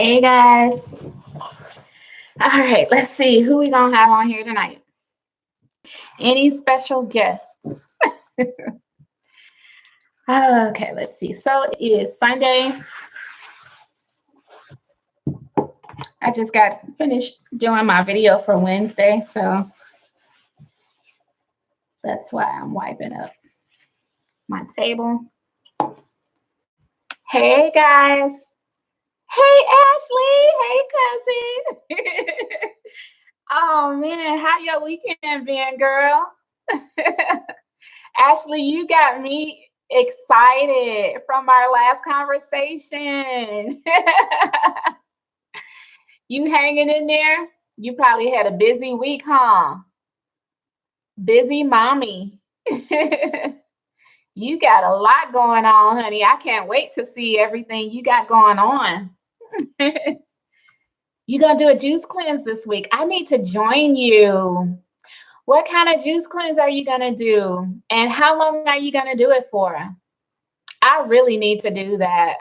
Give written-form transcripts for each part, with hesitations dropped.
Hey guys. All right, let's see who we gonna have on here tonight. Any special guests? Okay, let's see. So it is Sunday. I just got finished doing my video for Wednesday, so that's why I'm wiping up my table. Hey guys. Hey Ashley. Hey cousin. Oh man, how your weekend been, girl? Ashley, you got me excited from our last conversation. You hanging in there? You probably had a busy week, huh? Busy mommy. You got a lot going on, honey. I can't wait to see everything you got going on. You gonna do a juice cleanse this week? I need to join you. What kind of juice cleanse are you gonna do? And how long are you gonna do it for? I really need to do that.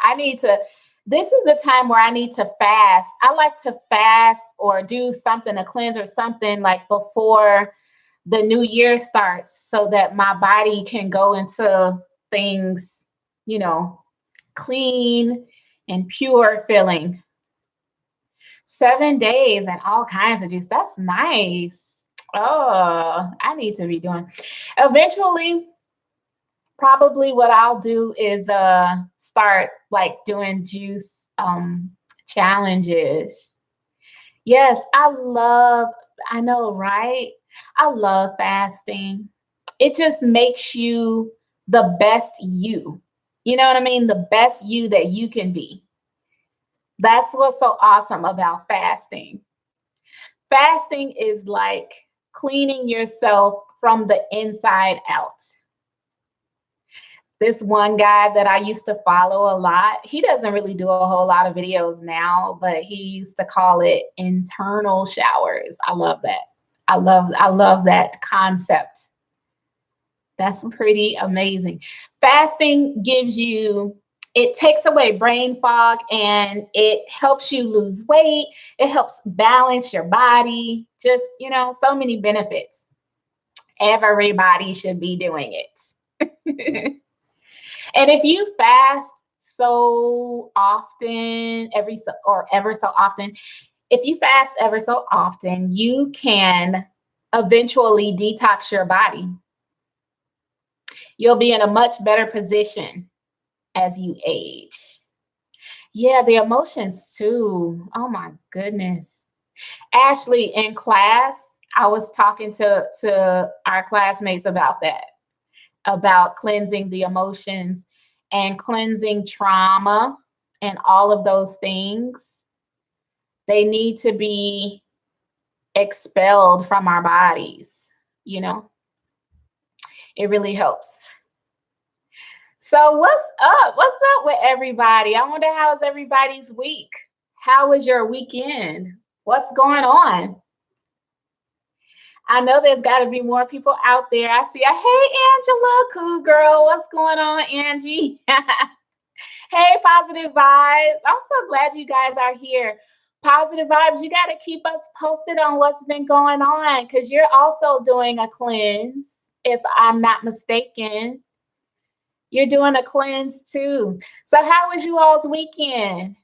This is the time where I need to fast. I like to fast or do something, a cleanse or something like before the new year starts so that my body can go into things, clean and pure feeling. 7 days and all kinds of juice. That's nice. Oh, I need to be doing. Eventually, probably what I'll do is start like doing juice challenges. Yes, I know, right? I love fasting. It just makes you the best you. You know what I mean? The best you that you can be. That's what's so awesome about fasting. Fasting is like cleaning yourself from the inside out. This one guy that I used to follow a lot, he doesn't really do a whole lot of videos now, but he used to call it internal showers. I love that. I love that concept. That's pretty amazing. Fasting it takes away brain fog and it helps you lose weight. It helps balance your body. Just, so many benefits. Everybody should be doing it. And if you fast so often, ever so often, if you fast ever so often, you can eventually detox your body. You'll be in a much better position as you age. Yeah, the emotions too. Oh my goodness. Ashley, in class, I was talking to our classmates about that, about cleansing the emotions and cleansing trauma and all of those things. They need to be expelled from our bodies, It really helps. So what's up? What's up with everybody? I wonder how's everybody's week? How was your weekend? What's going on? I know there's got to be more people out there. I see hey, Angela, cool girl. What's going on, Angie? Hey, positive vibes. I'm so glad you guys are here. Positive vibes, you got to keep us posted on what's been going on because you're also doing a cleanse, if I'm not mistaken. You're doing a cleanse too. So how was you all's weekend?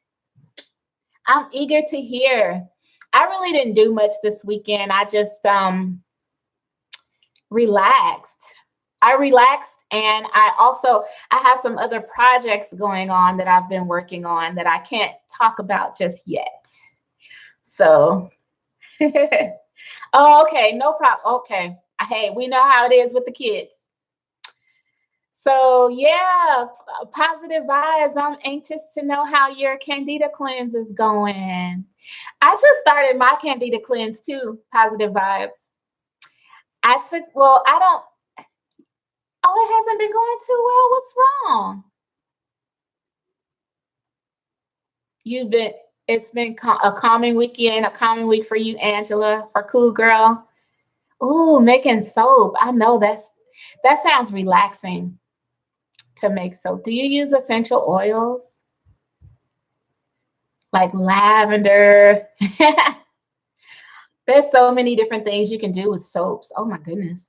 I'm eager to hear. I really didn't do much this weekend. I just relaxed. I relaxed, and I have some other projects going on that I've been working on that I can't talk about just yet. So, oh, okay, no problem. Okay. Hey, we know how it is with the kids. So yeah, positive vibes. I'm anxious to know how your Candida cleanse is going. I just started my Candida cleanse too, positive vibes. It hasn't been going too well. What's wrong? It's been a calming weekend, a calming week for you, Angela, for cool girl. Ooh, making soap. I know that sounds relaxing to make soap. Do you use essential oils? like lavender. There's so many different things you can do with soaps. Oh my goodness.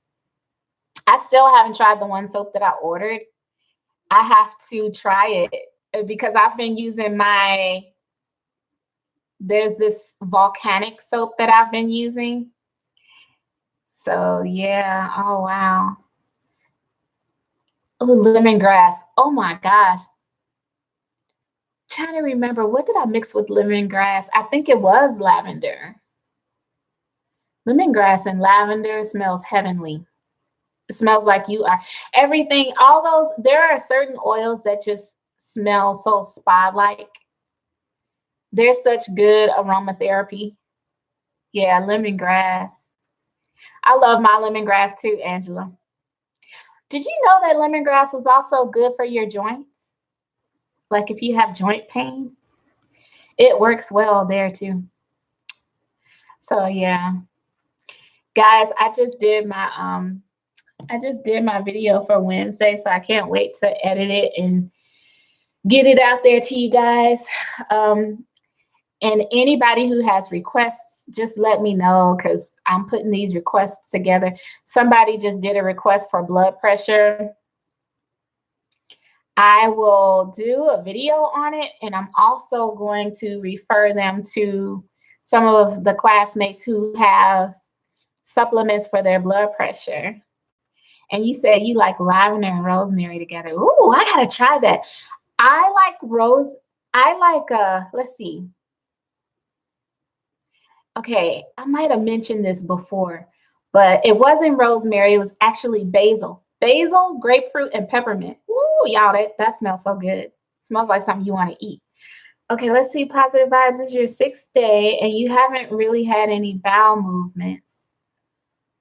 I still haven't tried the one soap that I ordered. I have to try it because I've been using there's this volcanic soap that I've been using. So yeah, oh wow. Oh, lemongrass. Oh my gosh. Trying to remember, what did I mix with lemongrass? I think it was lavender. Lemongrass and lavender smells heavenly. It smells like you are everything, all those, there are certain oils that just smell so spa-like. They're such good aromatherapy. Yeah, lemongrass. I love my lemongrass too, Angela. Did you know that lemongrass was also good for your joints? Like if you have joint pain, it works well there too. So yeah. Guys, I just did my video for Wednesday, so I can't wait to edit it and get it out there to you guys. And anybody who has requests, just let me know because I'm putting these requests together. Somebody just did a request for blood pressure. I will do a video on it, and I'm also going to refer them to some of the classmates who have supplements for their blood pressure. And you said you like lavender and rosemary together. Ooh, I gotta try that. I like let's see. Okay, I might have mentioned this before, but it wasn't rosemary, it was actually basil. Basil, grapefruit, and peppermint. Ooh, y'all, that smells so good. It smells like something you want to eat. Okay, let's see. Positive vibes is your 6th day, and you haven't really had any bowel movements.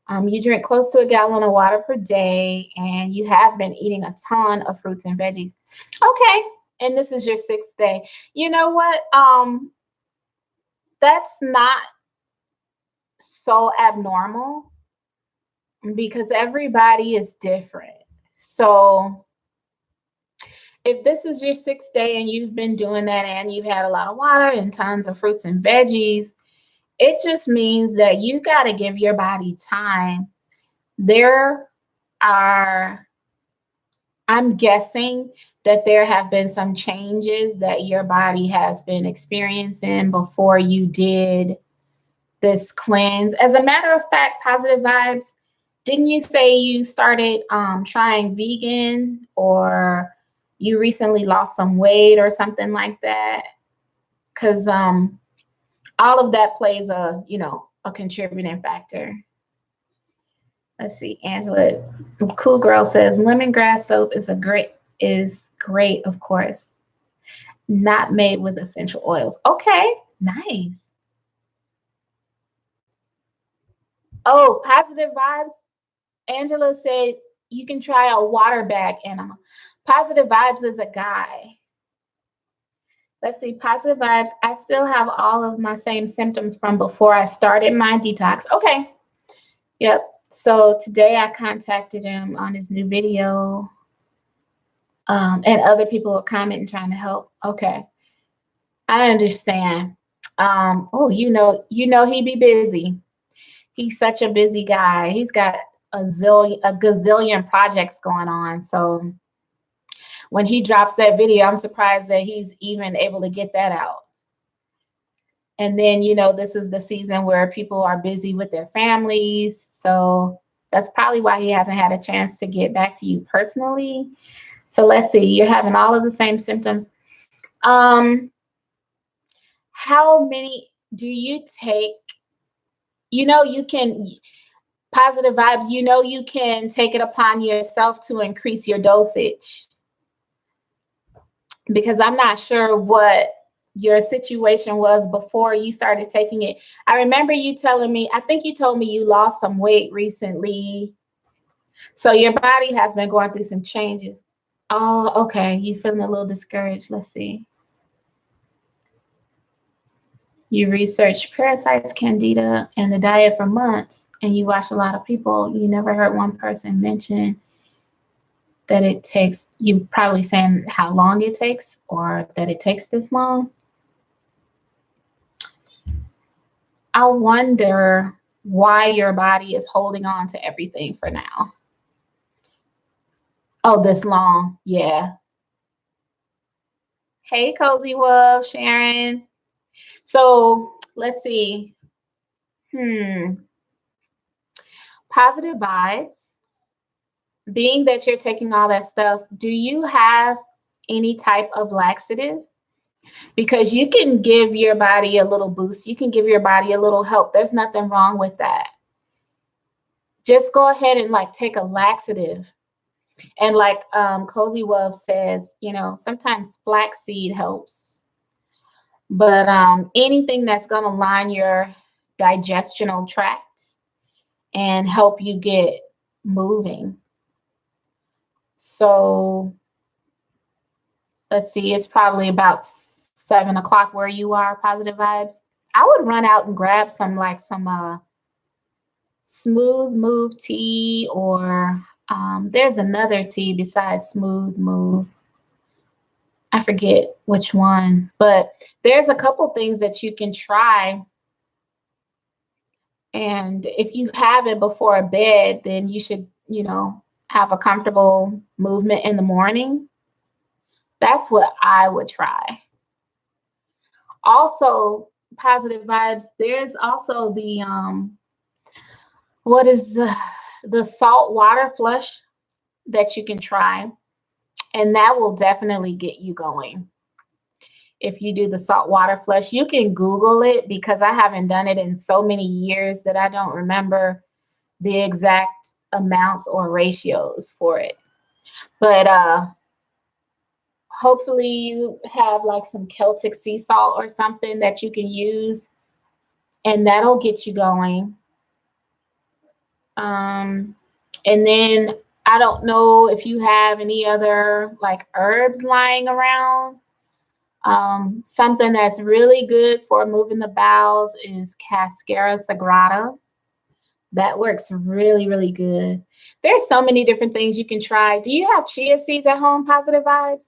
You drink close to a gallon of water per day, and you have been eating a ton of fruits and veggies. Okay, and this is your 6th day. You know what? That's not so abnormal because everybody is different. So if this is your 6th day and you've been doing that and you've had a lot of water and tons of fruits and veggies, it just means that you got to give your body time. I'm guessing that there have been some changes that your body has been experiencing before you did this cleanse. As a matter of fact, positive vibes, didn't you say you started trying vegan, or you recently lost some weight or something like that? Because all of that plays a contributing factor. Let's see, Angela, Cool Girl says lemongrass soap is great, of course. Not made with essential oils. Okay, nice. Oh, positive vibes. Angela said you can try a water bag enema. Positive vibes is a guy. Let's see, positive vibes. I still have all of my same symptoms from before I started my detox. Okay. Yep. So today I contacted him on his new video. And other people were commenting trying to help. Okay. I understand. He'd be busy. He's such a busy guy. He's got a gazillion projects going on. So when he drops that video, I'm surprised that he's even able to get that out. And then, this is the season where people are busy with their families. So that's probably why he hasn't had a chance to get back to you personally. So let's see, you're having all of the same symptoms. How many do you take? You can, positive vibes, you can take it upon yourself to increase your dosage. Because I'm not sure what your situation was before you started taking it. I remember you telling me, I think you told me you lost some weight recently. So your body has been going through some changes. Oh, okay. You feeling a little discouraged. Let's see. You researched parasites, candida, and the diet for months, and you watched a lot of people. You never heard one person mention that it takes, you probably saying how long it takes or that it takes this long. I wonder why your body is holding on to everything for now. Oh, this long. Yeah. Hey, Cozy Wolf, Sharon. So let's see. Positive vibes. Being that you're taking all that stuff, do you have any type of laxative? Because you can give your body a little boost. You can give your body a little help. There's nothing wrong with that. Just go ahead and like take a laxative. And like Cozy Wolf says, you know, sometimes flaxseed helps. But anything that's going to line your digestional tract and help you get moving. So let's see, it's probably about 7 o'clock where you are, Positive Vibes. I would run out and grab some Smooth Move tea, or there's another tea besides Smooth Move. I forget which one, but there's a couple things that you can try. And if you have it before bed, then you should, you know, have a comfortable movement in the morning. That's what I would try. Also, Positive Vibes, there's also the the salt water flush that you can try, and that will definitely get you going. If you do the salt water flush, you can Google it, because I haven't done it in so many years that I don't remember the exact amounts or ratios for it. But hopefully you have like some Celtic sea salt or something that you can use, and that'll get you going. And then I don't know if you have any other like herbs lying around. Something that's really good for moving the bowels is Cascara Sagrada. That works really, really good. There's so many different things you can try. Do you have chia seeds at home, Positive Vibes?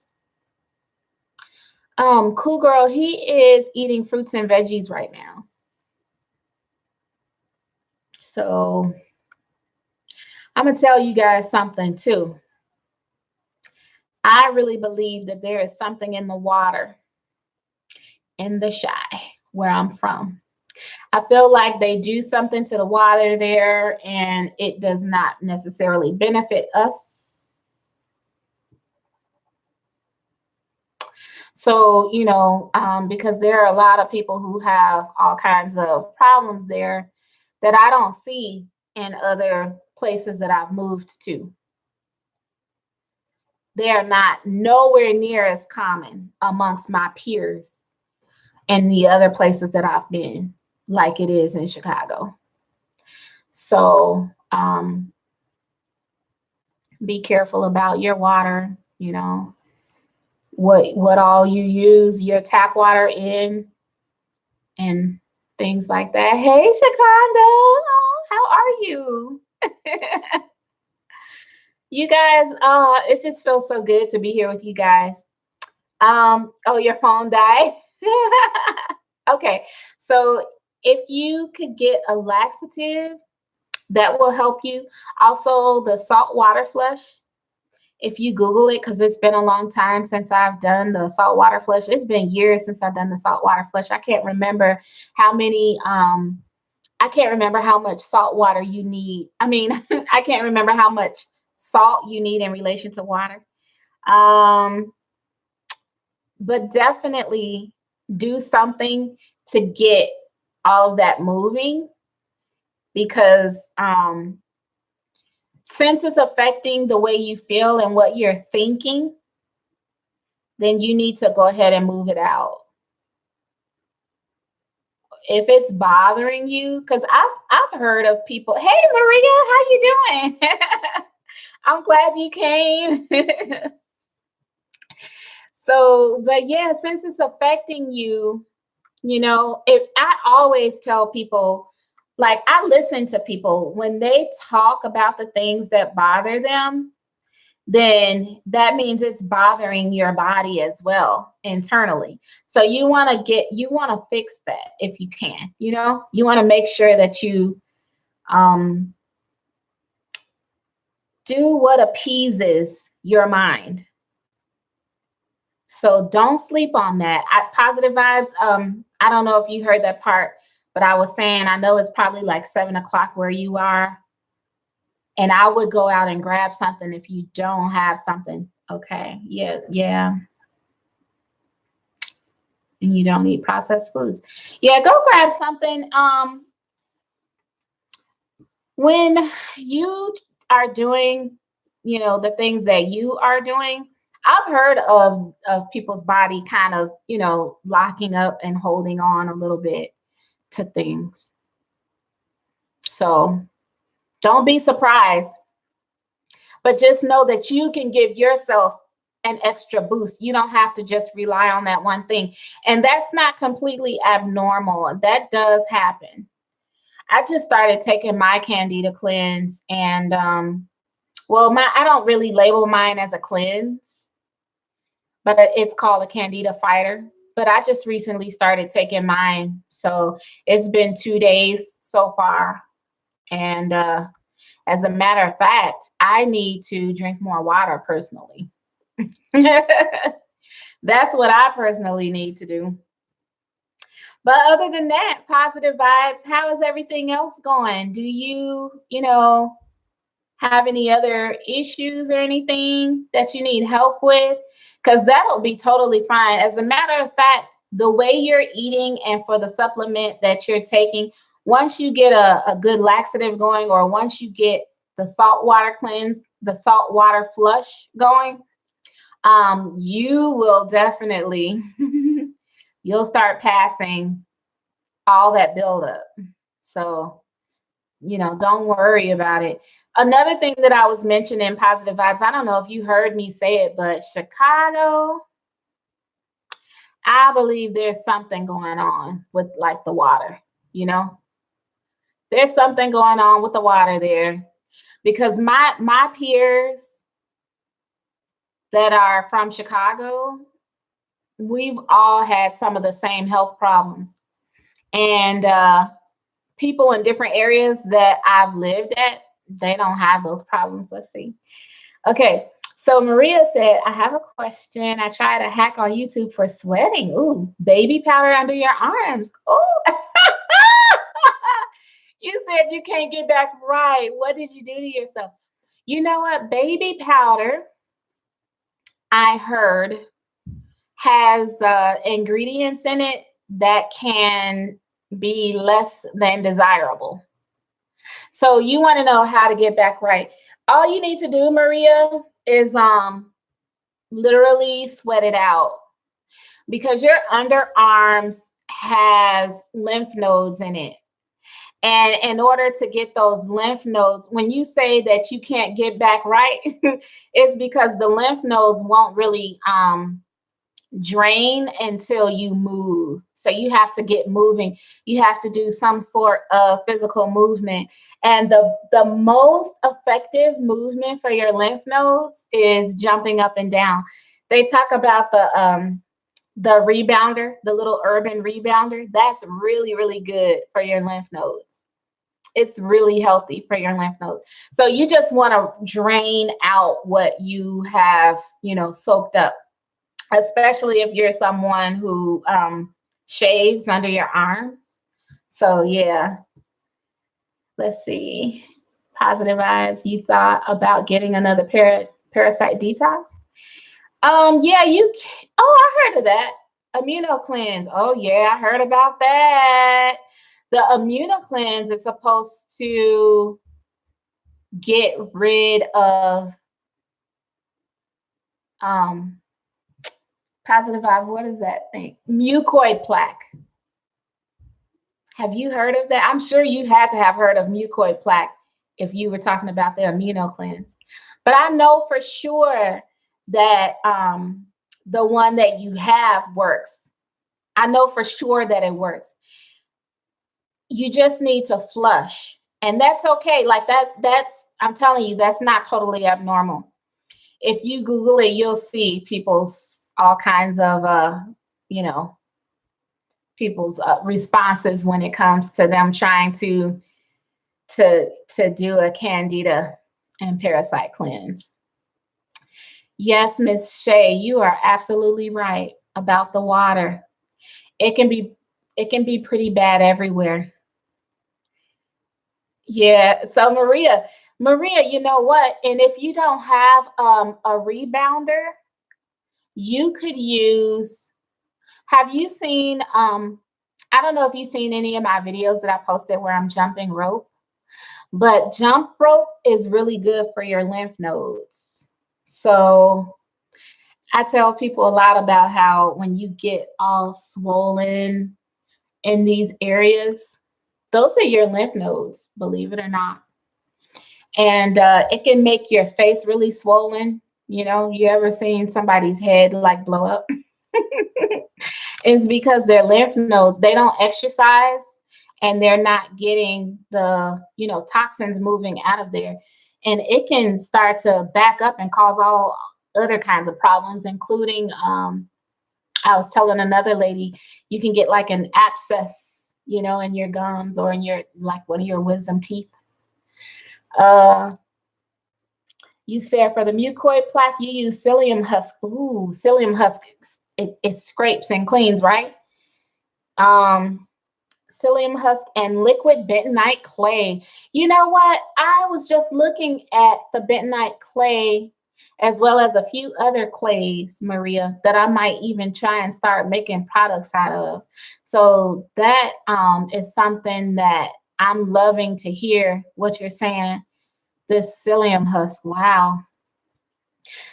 Cool Girl, he is eating fruits and veggies right now. So I'm going to tell you guys something too. I really believe that there is something in the water in the Chi where I'm from. I feel like they do something to the water there, and it does not necessarily benefit us. So, you know, because there are a lot of people who have all kinds of problems there that I don't see in other places that I've moved to. They are not nowhere near as common amongst my peers in the other places that I've been, like it is in Chicago. So be careful about your water, you know, what all you use your tap water in and things like that. Hey, Shakonda, oh, how are you? You guys, it just feels so good to be here with you guys. Oh, your phone died. Okay, so if you could get a laxative, that will help you. Also, the salt water flush. If you Google it, because it's been a long time since I've done the salt water flush. It's been years since I've done the salt water flush. I can't remember how many, I can't remember how much salt water you need. I mean, I can't remember how much salt you need in relation to water. But definitely do something to get all of that moving, because since it's affecting the way you feel and what you're thinking, then you need to go ahead and move it out. If it's bothering you, because I've heard of people, hey Maria, how you doing? I'm glad you came. So, but yeah, since it's affecting you, you know, if I always tell people, like I listen to people when they talk about the things that bother them, then that means it's bothering your body as well internally. So you want to fix that if you can, you want to make sure that you um, do what appeases your mind. So don't sleep on that. Positive vibes. I don't know if you heard that part, but I was saying, I know it's probably like 7 o'clock where you are. And I would go out and grab something if you don't have something. Okay. Yeah. And you don't eat processed foods. Yeah, go grab something. When you are doing, the things that you are doing, I've heard of people's body kind of, locking up and holding on a little bit to things. So don't be surprised, but just know that you can give yourself an extra boost. You don't have to just rely on that one thing. And that's not completely abnormal. That does happen. I just started taking my Candida cleanse, and I don't really label mine as a cleanse, but it's called a Candida fighter. But I just recently started taking mine. So it's been 2 days so far. And as a matter of fact, I need to drink more water personally. That's what I personally need to do. But other than that, positive vibes. How is everything else going? Do you, have any other issues or anything that you need help with? Because that'll be totally fine. As a matter of fact, the way you're eating and for the supplement that you're taking, once you get a good laxative going, or once you get the salt water cleanse, the salt water flush going, you will definitely, you'll start passing all that buildup. So, don't worry about it. Another thing that I was mentioning, positive vibes, I don't know if you heard me say it, but Chicago, I believe there's something going on with like the water, There's something going on with the water there, because my peers that are from Chicago, we've all had some of the same health problems. And people in different areas that I've lived at, they don't have those problems. Let's see. Okay. So Maria said, I have a question. I tried a hack on YouTube for sweating. Ooh, baby powder under your arms. Oh, you said you can't get back right. What did you do to yourself? You know what? Baby powder, I heard, has ingredients in it that can be less than desirable. So you want to know how to get back right. All you need to do, Maria, is literally sweat it out, because your underarms has lymph nodes in it. And in order to get those lymph nodes, when you say that you can't get back right, it's because the lymph nodes won't really drain until you move. So you have to get moving. You have to do some sort of physical movement. And the most effective movement for your lymph nodes is jumping up and down. They talk about the rebounder, the little urban rebounder. That's really, really good for your lymph nodes. It's really healthy for your lymph nodes. So you just want to drain out what you have, soaked up, especially if you're someone who shaves under your arms. So yeah, let's see. Positive vibes. You thought about getting another parasite detox? Yeah, I heard of that. Immuno cleanse. Oh yeah, I heard about that. The immuno cleanse is supposed to get rid of positive vibe. What is that thing? Mucoid plaque. Have you heard of that? I'm sure you had to have heard of mucoid plaque if you were talking about the immuno cleanse. But I know for sure that the one that you have works. I know for sure that it works. You just need to flush, and that's okay. Like that's I'm telling you, that's not totally abnormal. if you Google it, you'll see people's all kinds of, you know, people's responses when it comes to them trying to do a candida and parasite cleanse. Yes, Miss Shay, you are absolutely right about the water. It can be pretty bad everywhere. Yeah. So Maria, you know what? And if you don't have a rebounder, you could use, have you seen I don't know if you've seen any of my videos that I posted where I'm jumping rope, but jump rope is really good for your lymph nodes. So I tell people a lot about how when you get all swollen in these areas, those are your lymph nodes, believe it or not. And it can make your face really swollen. You know, you ever seen somebody's head like blow up? It's because their lymph nodes, they don't exercise and they're not getting the, you know, toxins moving out of there. And it can start to back up and cause all other kinds of problems, including I was telling another lady, you can get like an abscess, you know, in your gums or in your, like one of your wisdom teeth. Uh, you said for the mucoid plaque, you use psyllium husk. Ooh, psyllium husk. It scrapes and cleans, right? Psyllium husk and liquid bentonite clay. You know what? I was just looking at the bentonite clay as well as a few other clays, Maria, that I might even try and start making products out of. So that is something that I'm loving to hear what you're saying. This psyllium husk. Wow.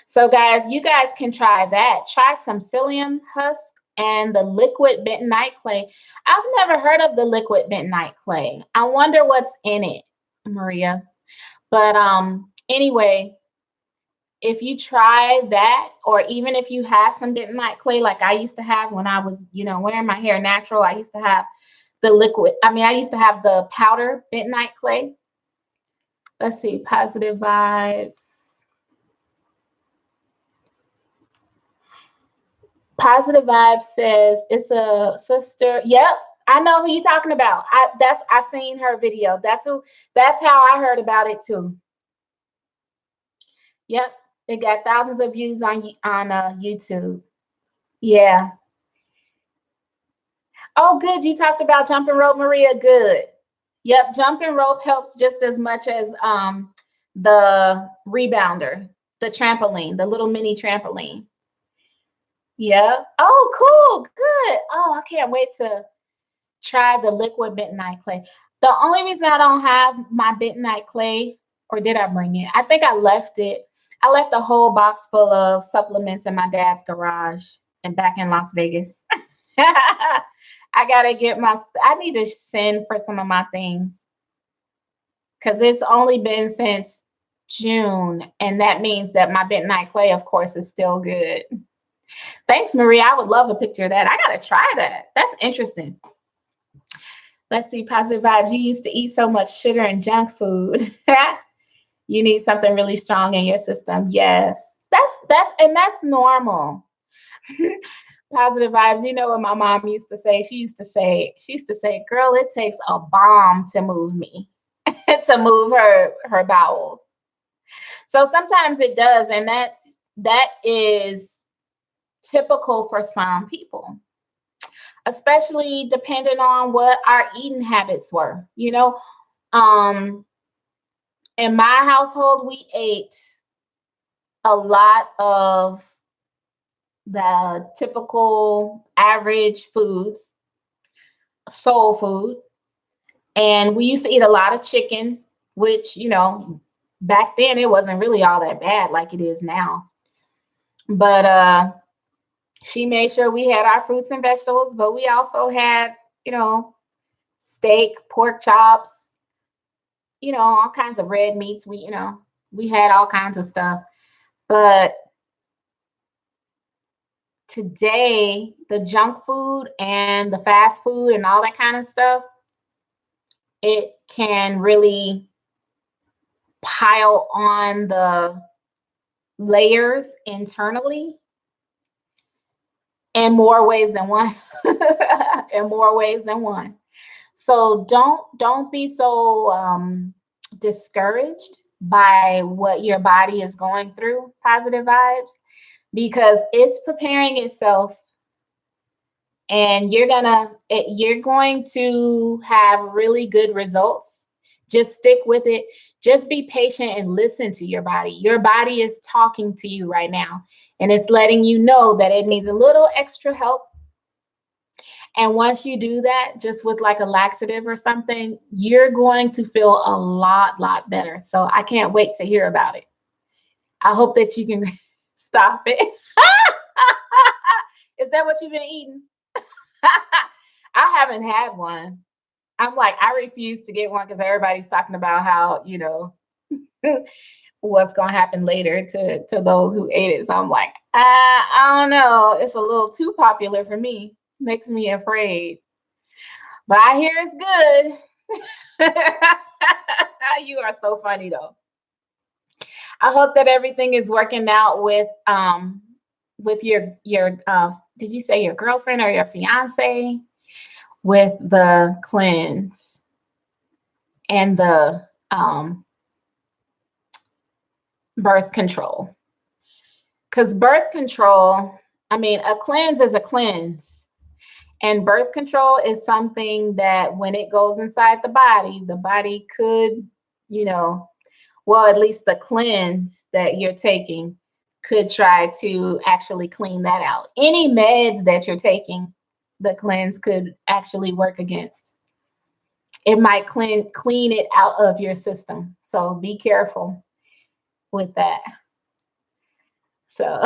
So guys, you guys can try that. Try some psyllium husk and the liquid bentonite clay. I've never heard of the liquid bentonite clay. I wonder what's in it, Maria. But anyway, if you try that, or even if you have some bentonite clay like I used to have when I was, you know, wearing my hair natural, I used to have the liquid. I used to have the powder bentonite clay. Let's see, positive vibes. Positive Vibe says it's a sister. Yep, I know who you're talking about. I seen her video. That's how I heard about it too. Yep, it got thousands of views on YouTube. Yeah. Oh, good. You talked about jumping rope, Maria. Good. Yep, jumping rope helps just as much as the rebounder, the trampoline, the little mini trampoline. Yeah. Oh, cool. Good. Oh, I can't wait to try the liquid bentonite clay. The only reason I don't have my bentonite clay, or did I bring it? I think I left it. I left a whole box full of supplements in my dad's garage and back in Las Vegas. I gotta I need to send for some of my things because it's only been since June, and that means that my bentonite clay, of course, is still good. Thanks, Maria. I would love a picture of that. I gotta try that. That's interesting. Let's see, positive vibes. You used to eat so much sugar and junk food. You need something really strong in your system. Yes, that's normal. Positive vibes. You know what my mom used to say? She used to say, girl, it takes a bomb to move me, to move her bowels. So sometimes it does, and that is typical for some people, especially depending on what our eating habits were. You know, in my household, we ate a lot of the typical average foods, soul food. And we used to eat a lot of chicken, which, you know, back then it wasn't really all that bad like it is now. But she made sure we had our fruits and vegetables, but we also had, you know, steak, pork chops, you know, all kinds of red meats. We had all kinds of stuff. But today, the junk food and the fast food and all that kind of stuff, it can really pile on layers internally in more ways than one. In more ways than one. So don't be so discouraged by what your body is going through, positive vibes, because it's preparing itself, and you're going to have really good results. Just stick with it. Just be patient and listen to your body. Your body is talking to you right now, and it's letting you know that it needs a little extra help. And once you do that, just with like a laxative or something, you're going to feel a lot better. So I can't wait to hear about it. I hope that you can stop it. Is that what you've been eating? I haven't had one. I'm like, I refuse to get one because everybody's talking about how, what's going to happen later to those who ate it. So I'm like, I don't know. It's a little too popular for me. Makes me afraid. But I hear it's good. You are so funny though. I hope that everything is working out with your did you say your girlfriend or your fiance, with the cleanse and the birth control. Because birth control, a cleanse is a cleanse. And birth control is something that when it goes inside the body could, at least the cleanse that you're taking could try to actually clean that out. Any meds that you're taking, the cleanse could actually work against. It might clean it out of your system. So be careful with that. So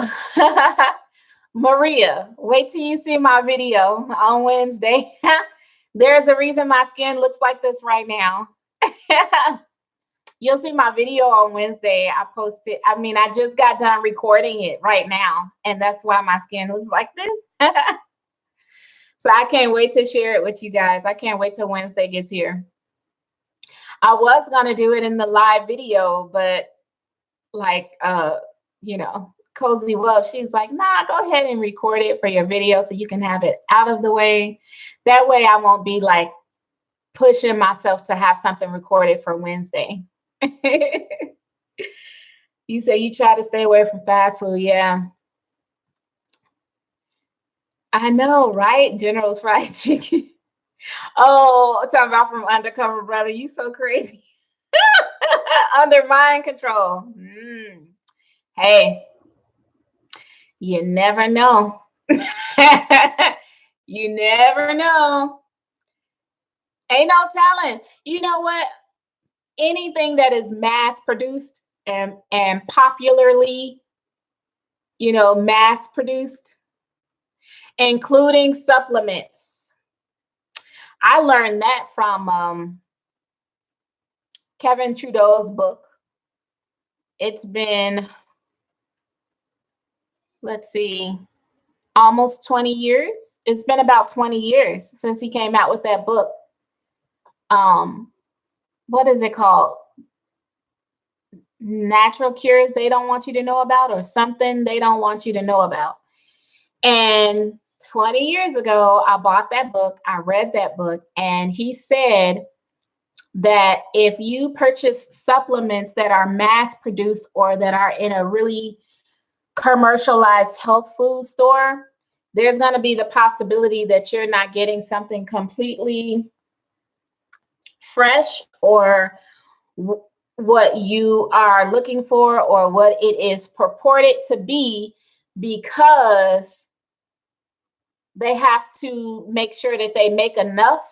Maria, wait till you see my video on Wednesday. There's a reason my skin looks like this right now. You'll see my video on Wednesday. I posted, I just got done recording it right now, and that's why my skin looks like this. So I can't wait to share it with you guys. I can't wait till Wednesday gets here. I was going to do it in the live video, but Cozy Love, she's like, nah, go ahead and record it for your video so you can have it out of the way. That way I won't be like pushing myself to have something recorded for Wednesday. You say you try to stay away from fast food. Yeah. I know, right? General's Fried Chicken. Oh, talking about from Undercover Brother. You so crazy. Under mind control. Hey, you never know. You never know. Ain't no telling. You know what? Anything that is mass produced and popularly, mass produced, including supplements. I learned that from Kevin Trudeau's book. It's been, let's see, almost 20 years. It's been about 20 years since he came out with that book. What is it called? Natural cures they don't want you to know about, or something they don't want you to know about. And 20 years ago, I bought that book. I read that book, and he said that if you purchase supplements that are mass produced or that are in a really commercialized health food store, there's going to be the possibility that you're not getting something completely fresh or what you are looking for or what it is purported to be, because they have to make sure that they make enough.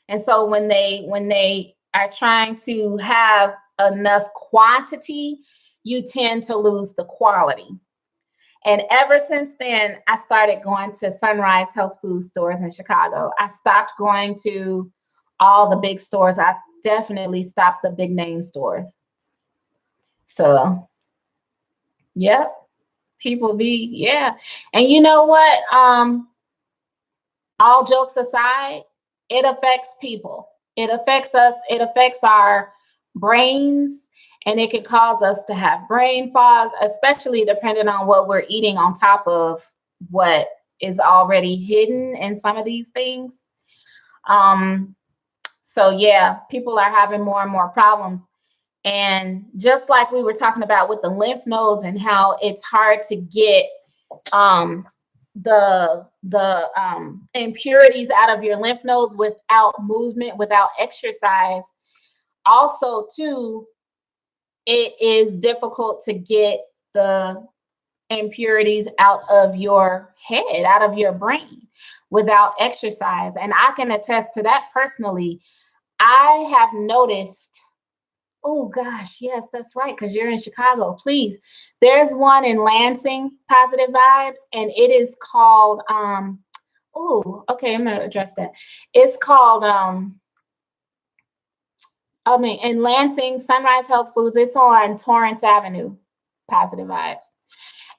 And so when they are trying to have enough quantity, you tend to lose the quality. And ever since then, I started going to Sunrise Health Food stores in Chicago. I stopped going to all the big stores. I definitely stopped the big name stores. So, yep, people be, yeah. And you know what? All jokes aside, it affects people. It affects us. It affects our brains. And it can cause us to have brain fog, especially depending on what we're eating on top of what is already hidden in some of these things. So yeah, people are having more and more problems. And just like we were talking about with the lymph nodes and how it's hard to get the impurities out of your lymph nodes without movement, without exercise. Also, too, it is difficult to get the impurities out of your head, out of your brain without exercise. And I can attest to that personally. I have noticed, oh gosh, yes, that's right, because you're in Chicago. Please, there's one in Lansing, Positive Vibes, and it is called, oh, okay, I'm gonna address that. It's called, in Lansing, Sunrise Health Foods. It's on Torrance Avenue, Positive Vibes.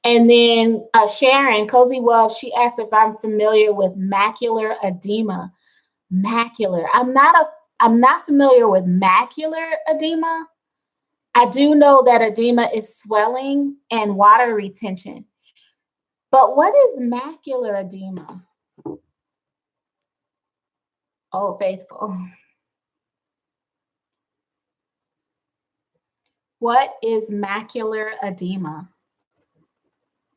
And then Sharon, Cozy Wolf, she asked if I'm familiar with macular edema. Macular. I'm not familiar with macular edema. I do know that edema is swelling and water retention. But what is macular edema? Oh, faithful. What is macular edema?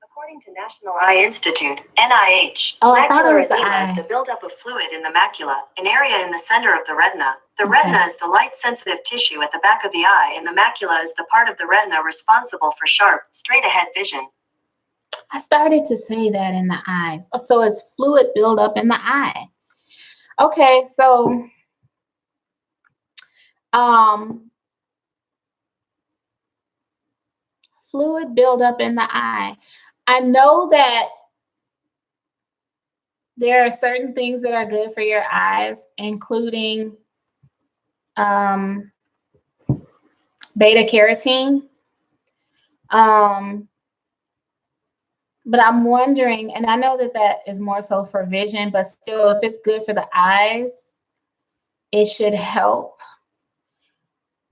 According to National Eye Institute, NIH, macular edema is the buildup of fluid in the macula, an area in the center of the retina. The retina is the light-sensitive tissue at the back of the eye, and the macula is the part of the retina responsible for sharp, straight-ahead vision. I started to say that in the eyes. So it's fluid buildup in the eye. Okay, so fluid buildup in the eye. I know that there are certain things that are good for your eyes, including beta carotene. But I'm wondering, and I know that that is more so for vision, but still, if it's good for the eyes, it should help.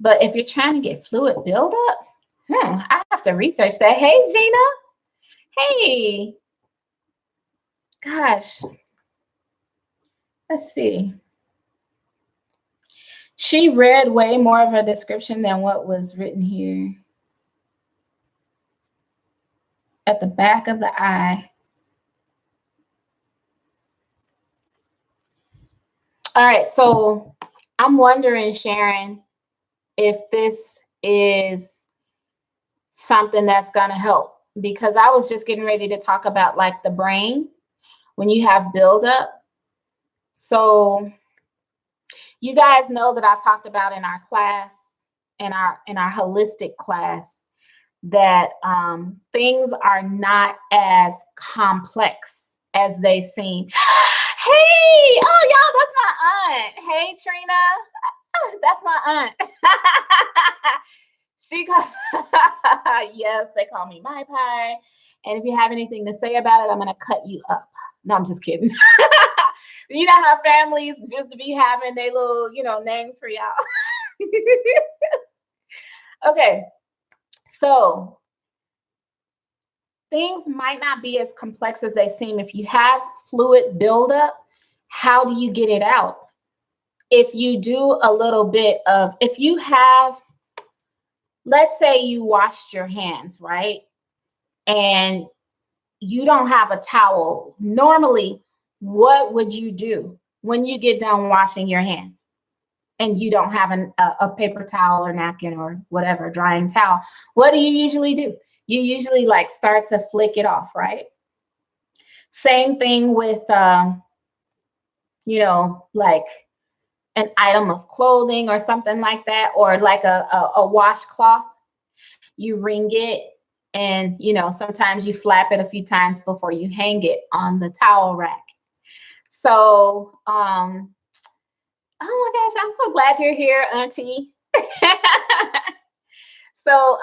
But if you're trying to get fluid buildup, I have to research that. Hey, Gina. Hey. Gosh. Let's see. She read way more of a description than what was written here. At the back of the eye. All right, so I'm wondering, Sharon, if this is something that's going to help, because I was just getting ready to talk about like the brain when you have buildup. So you guys know that I talked about in our class, in our holistic class, that things are not as complex as they seem. Hey, oh y'all, that's my aunt. Hey, Trina, that's my aunt. She yes, they call me My Pie. And if you have anything to say about it, I'm gonna cut you up. No, I'm just kidding. You know how families used to be having their little, names for y'all. Okay, so things might not be as complex as they seem. If you have fluid buildup, how do you get it out? If you do a little bit of, if you have, let's say you washed your hands, right? And you don't have a towel. Normally, what would you do when you get done washing your hands and you don't have a paper towel or napkin or whatever, drying towel? What do you usually do? You usually like start to flick it off, right? Same thing with, like an item of clothing or something like that, or like a washcloth. You wring it and, sometimes you flap it a few times before you hang it on the towel rack. So, oh my gosh, I'm so glad you're here, Auntie. So,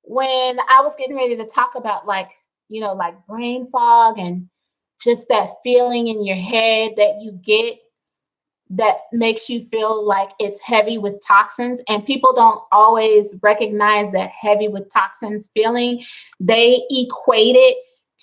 when I was getting ready to talk about like brain fog and just that feeling in your head that you get that makes you feel like it's heavy with toxins. And people don't always recognize that heavy with toxins feeling. They equate it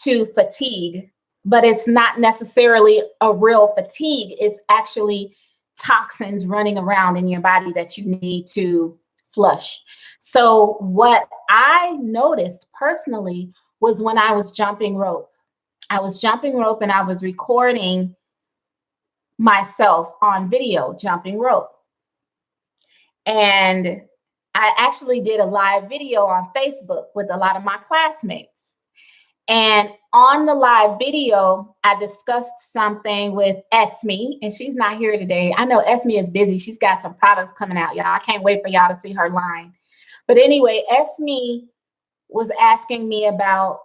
to fatigue, but it's not necessarily a real fatigue. It's actually toxins running around in your body that you need to flush. So what I noticed personally was when I was jumping rope. I was jumping rope and I was recording myself on video jumping rope. And I actually did a live video on Facebook with a lot of my classmates. And on the live video, I discussed something with Esme, and she's not here today. I know Esme is busy. She's got some products coming out, y'all. I can't wait for y'all to see her line. But anyway, Esme was asking me about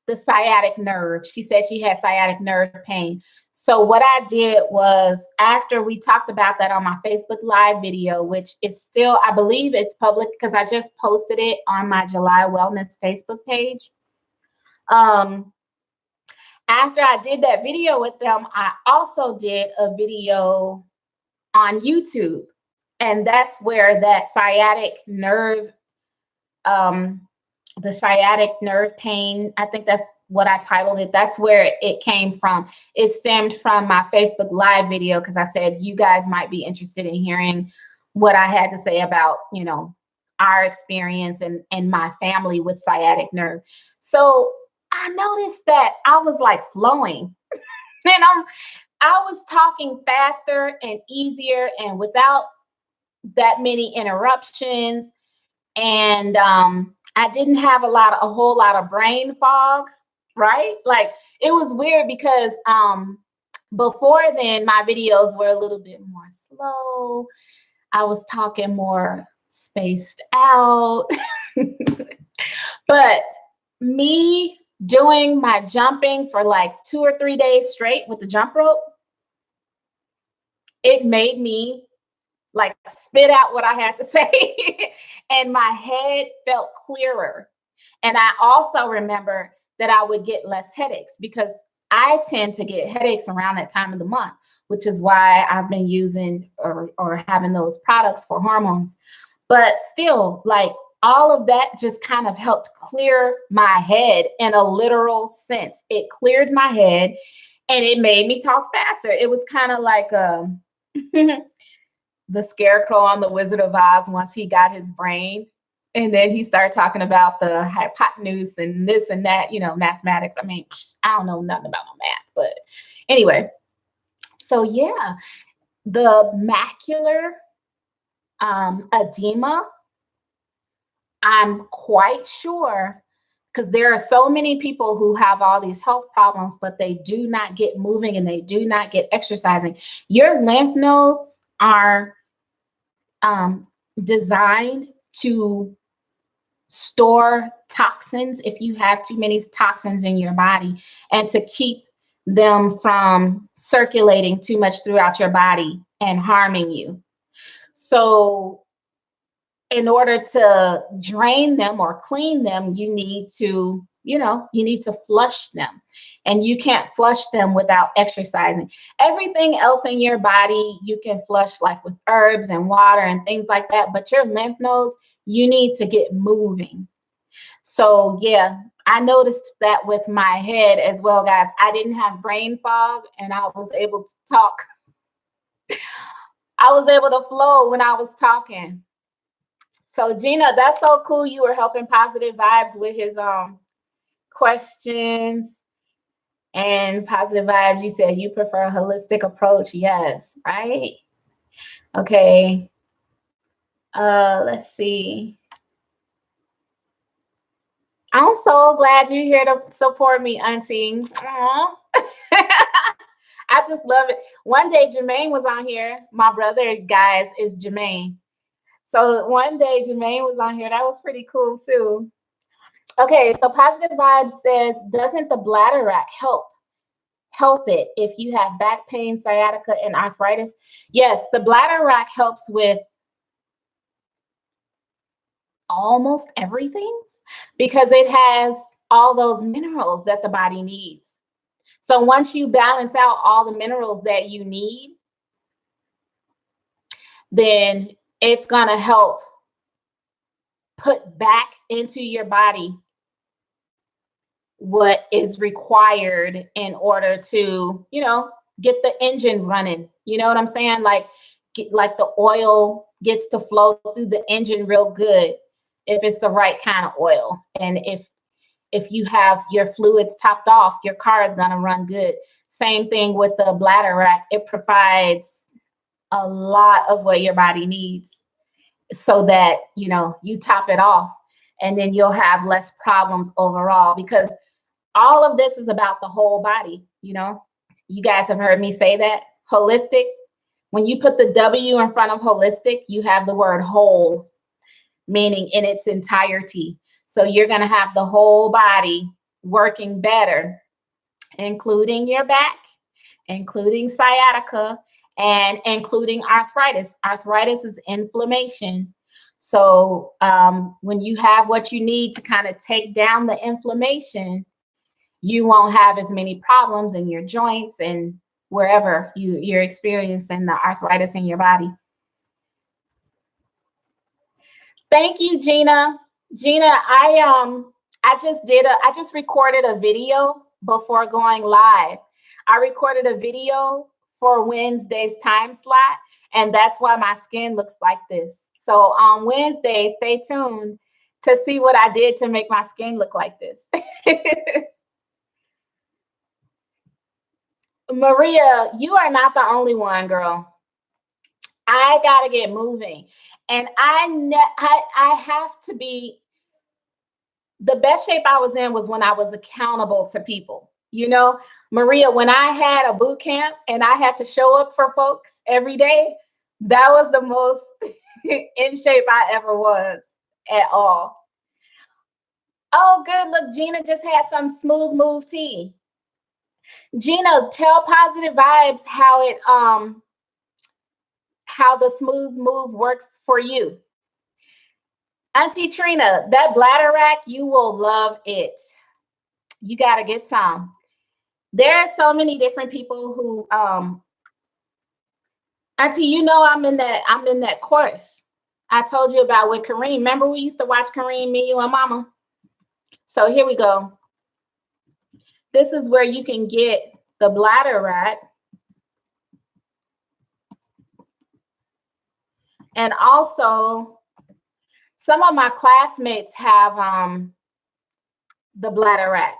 the sciatic nerve. She said she had sciatic nerve pain. So what I did was, after we talked about that on my Facebook live video, which is still, I believe it's public because I just posted it on my JulyWellness Facebook page. After I did that video with them, I also did a video on YouTube. And that's where that sciatic nerve, the sciatic nerve pain, I think that's what I titled it. That's where it came from. It stemmed from my Facebook live video because I said you guys might be interested in hearing what I had to say about, you know, our experience and my family with sciatic nerve. So I noticed that I was like flowing and I was talking faster and easier and without that many interruptions. And I didn't have a whole lot of brain fog, right? Like it was weird because before then my videos were a little bit more slow. I was talking more spaced out. But me doing my jumping for like 2 or 3 days straight with the jump rope, it made me like spit out what I had to say. And my head felt clearer. And I also remember that I would get less headaches because I tend to get headaches around that time of the month, which is why I've been using or having those products for hormones. But still, like all of that just kind of helped clear my head in a literal sense. It cleared my head and it made me talk faster. It was kind of like the Scarecrow on the Wizard of Oz once he got his brain. And then he started talking about the hypotenuse and this and that, you know, mathematics. I mean, I don't know nothing about no math, but anyway. So yeah, the macular edema, I'm quite sure, because there are so many people who have all these health problems, but they do not get moving and they do not get exercising. Your lymph nodes are designed to store toxins if you have too many toxins in your body and to keep them from circulating too much throughout your body and harming you. So in order to drain them or clean them, you need to, you need to flush them, and you can't flush them without exercising. Everything else in your body, you can flush like with herbs and water and things like that. But your lymph nodes, you need to get moving. So yeah, I noticed that with my head as well, guys. I didn't have brain fog and I was able to talk. I was able to flow when I was talking. So Gina, that's so cool. You were helping Positive Vibes with his questions. And Positive Vibes, you said you prefer a holistic approach. Yes, right? Okay. Let's see. I'm so glad you're here to support me, Auntie. Aww. I just love it. One day Jermaine was on here. My brother, guys, is Jermaine. So one day Jermaine was on here. That was pretty cool too. Okay, so Positive Vibes says, doesn't the bladder rack help it if you have back pain, sciatica, and arthritis? Yes, the bladder rack helps with almost everything because it has all those minerals that the body needs. So once you balance out all the minerals that you need, then it's going to help put back into your body what is required in order to, get the engine running. You know what I'm saying? Like the oil gets to flow through the engine real good if it's the right kind of oil. And if you have your fluids topped off, your car is going to run good. Same thing with the bladder rack. It provides a lot of what your body needs so that, you top it off, and then you'll have less problems overall, because all of this is about the whole body. You guys have heard me say that. Holistic. When you put the W in front of holistic, you have the word whole, meaning in its entirety. So you're going to have the whole body working better, including your back, including sciatica, and including arthritis. Arthritis is inflammation. So when you have what you need to kind of take down the inflammation, you won't have as many problems in your joints and wherever you're experiencing the arthritis in your body. Thank you, Gina. Gina, I just recorded a video before going live. I recorded a video for Wednesday's time slot, and that's why my skin looks like this. So on Wednesday, stay tuned to see what I did to make my skin look like this. Maria, you are not the only one, girl. I gotta get moving, and I have to be. The best shape I was in was when I was accountable to people. Maria, when I had a boot camp and I had to show up for folks every day, that was the most in shape I ever was at all. Oh, good. Look, Gina just had some smooth move tea. Gina, tell Positive Vibes how the smooth move works for you. Auntie Trina, that bladder rack, you will love it. You got to get some. There are so many different people who, Auntie, I'm in that course I told you about with Kareem. Remember we used to watch Kareem, me, you, and Mama? So here we go. This is where you can get the bladder rack. And also, some of my classmates have the bladder rack.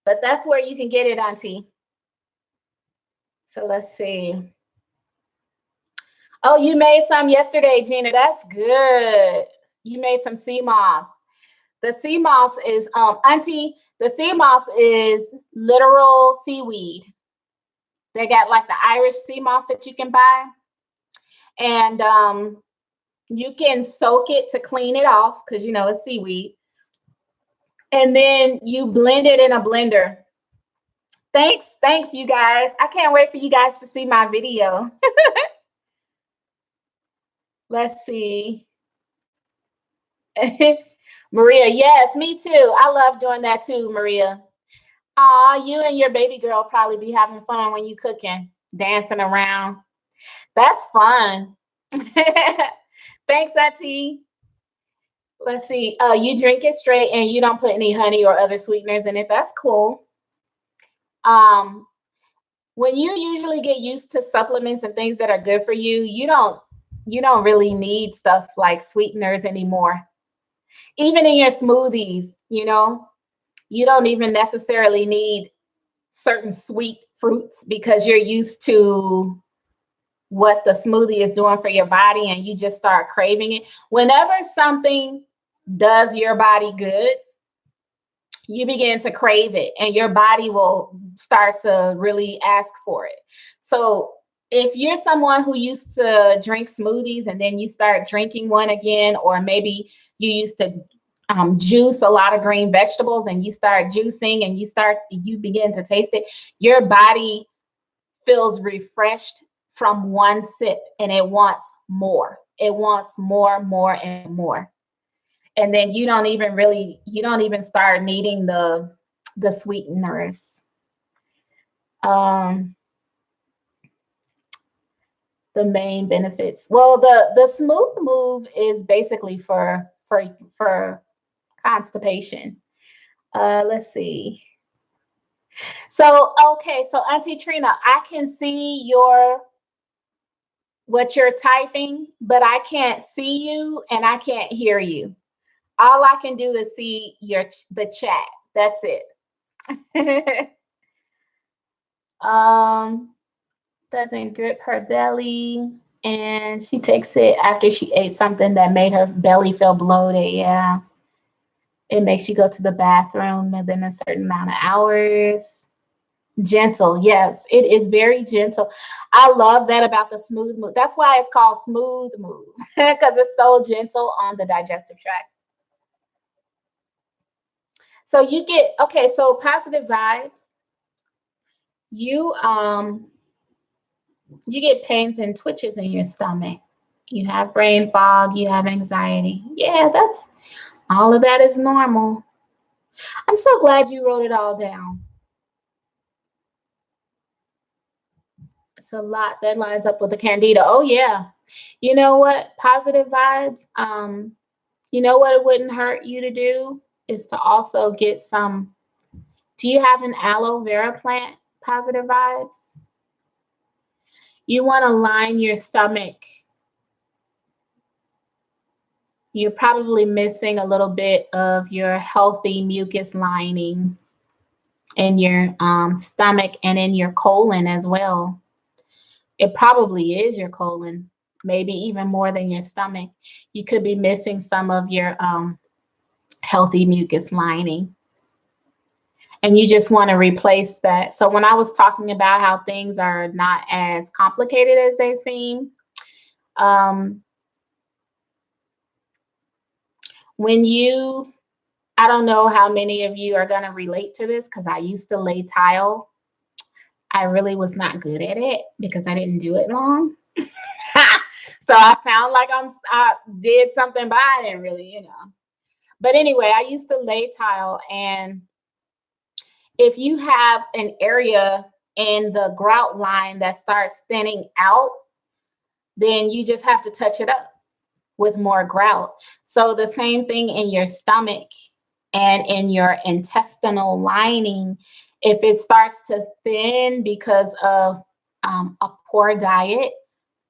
But that's where you can get it, Auntie. So let's see. Oh, you made some yesterday, Gina. That's good. You made some sea moss. The sea moss is, Auntie, the sea moss is literal seaweed. They got like the Irish sea moss that you can buy. And you can soak it to clean it off because, it's seaweed. And then you blend it in a blender. Thanks, you guys. I can't wait for you guys to see my video. Let's see. Maria, yes, me too. I love doing that too, Maria. Aw, you and your baby girl probably be having fun when you cooking, dancing around. That's fun. Thanks, Auntie. Let's see. You drink it straight and you don't put any honey or other sweeteners in it. That's cool. When you usually get used to supplements and things that are good for you, you don't really need stuff like sweeteners anymore. Even in your smoothies, you don't even necessarily need certain sweet fruits because you're used to what the smoothie is doing for your body and you just start craving it. Whenever something does your body good, you begin to crave it and your body will start to really ask for it. So if you're someone who used to drink smoothies and then you start drinking one again, or maybe you used to juice a lot of green vegetables and you start juicing and you begin to taste it, your body feels refreshed from one sip and it wants more. It wants more, and more. And then you don't even start needing the sweeteners. the main benefits. Well, the smooth move is basically for constipation. Let's see. So, okay, so Auntie Trina, I can see what you're typing, but I can't see you and I can't hear you. All I can do is see the chat. That's it. Doesn't grip her belly, and she takes it after she ate something that made her belly feel bloated. Yeah. It makes you go to the bathroom within a certain amount of hours. Gentle, yes, it is very gentle. I love that about the smooth move. That's why it's called smooth move, because it's so gentle on the digestive tract. So you get, okay, so positive vibes. You get pains and twitches in your stomach. You have brain fog, you have anxiety. Yeah, that's all of that is normal. I'm so glad you wrote it all down. It's a lot that lines up with the candida. Oh yeah. You know what? Positive vibes. You know what it wouldn't hurt you to do is to also get some. Do you have an aloe vera plant? Positive vibes. You want to line your stomach. You're probably missing a little bit of your healthy mucus lining in your stomach and in your colon as well. It probably is your colon, maybe even more than your stomach. You could be missing some of your healthy mucus lining. And you just want to replace that. So when I was talking about how things are not as complicated as they seem, I don't know how many of you are going to relate to this because I used to lay tile. I really was not good at it because I didn't do it long. So I sound like I did something, but I didn't really, But anyway, I used to lay tile, and if you have an area in the grout line that starts thinning out, then you just have to touch it up with more grout. So the same thing in your stomach and in your intestinal lining, if it starts to thin because of a poor diet,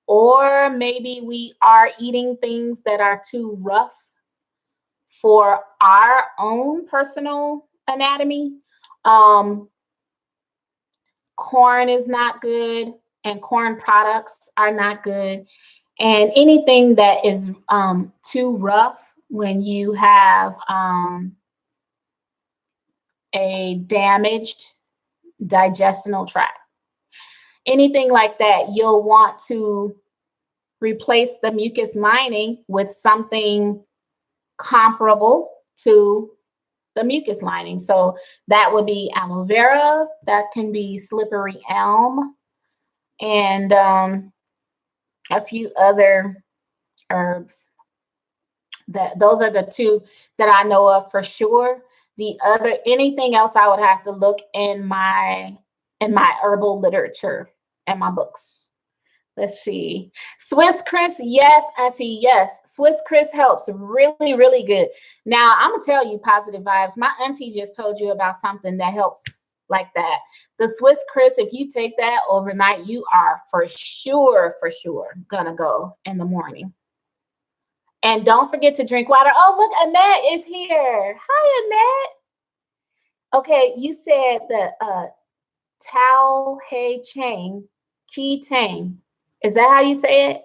or maybe we are eating things that are too rough for our own personal anatomy. Corn is not good, and corn products are not good. And anything that is too rough when you have a damaged digestional tract, anything like that, you'll want to replace the mucus lining with something comparable to the mucus lining. So that would be aloe vera, that can be slippery elm, and a few other herbs. Those are the two that I know of for sure. Anything else I would have to look in my herbal literature and my books. Let's see. Swiss Chris, yes, Auntie, yes. Swiss Chris helps really, really good. Now, I'm going to tell you positive vibes. My auntie just told you about something that helps like that. The Swiss Chris, if you take that overnight, you are for sure going to go in the morning. And don't forget to drink water. Oh, look, Annette is here. Hi, Annette. Okay, you said the Tao He Chang, Ki Tang. Is that how you say it?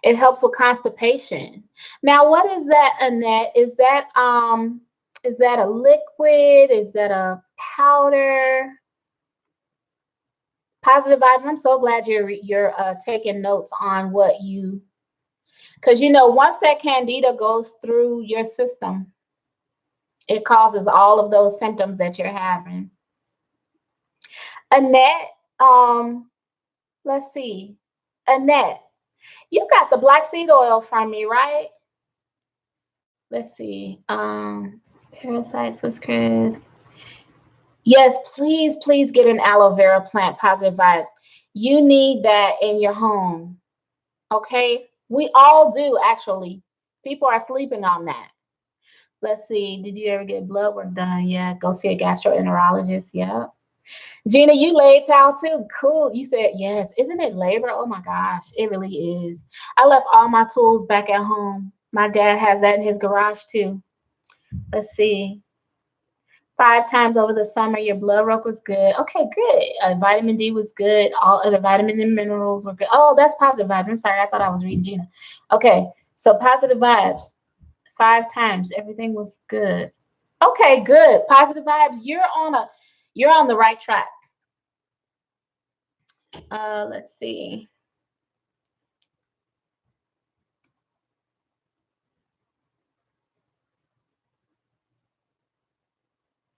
It helps with constipation. Now, what is that, Annette? Is that a liquid? Is that a powder? Positive vibes. I'm so glad you're taking notes on what you, because once that candida goes through your system, it causes all of those symptoms that you're having. Annette, let's see. Annette, you got the black seed oil from me, right? Let's see. Parasites, Swiss Chris. Yes, please get an aloe vera plant, positive vibes. You need that in your home. Okay, we all do actually. People are sleeping on that. Let's see. Did you ever get blood work done? Yeah. Go see a gastroenterologist. Yeah. Gina, you laid towel too. Cool. You said yes. Isn't it labor? Oh my gosh, it really is. I left all my tools back at home. My dad has that in his garage too. Let's see. 5 times over the summer, your blood work was good. Okay, good. Vitamin D was good. All other vitamins and minerals were good. Oh, that's positive vibes. I'm sorry. I thought I was reading Gina. Okay, so positive vibes. 5 times. Everything was good. Okay, good. Positive vibes. You're on the right track. Let's see.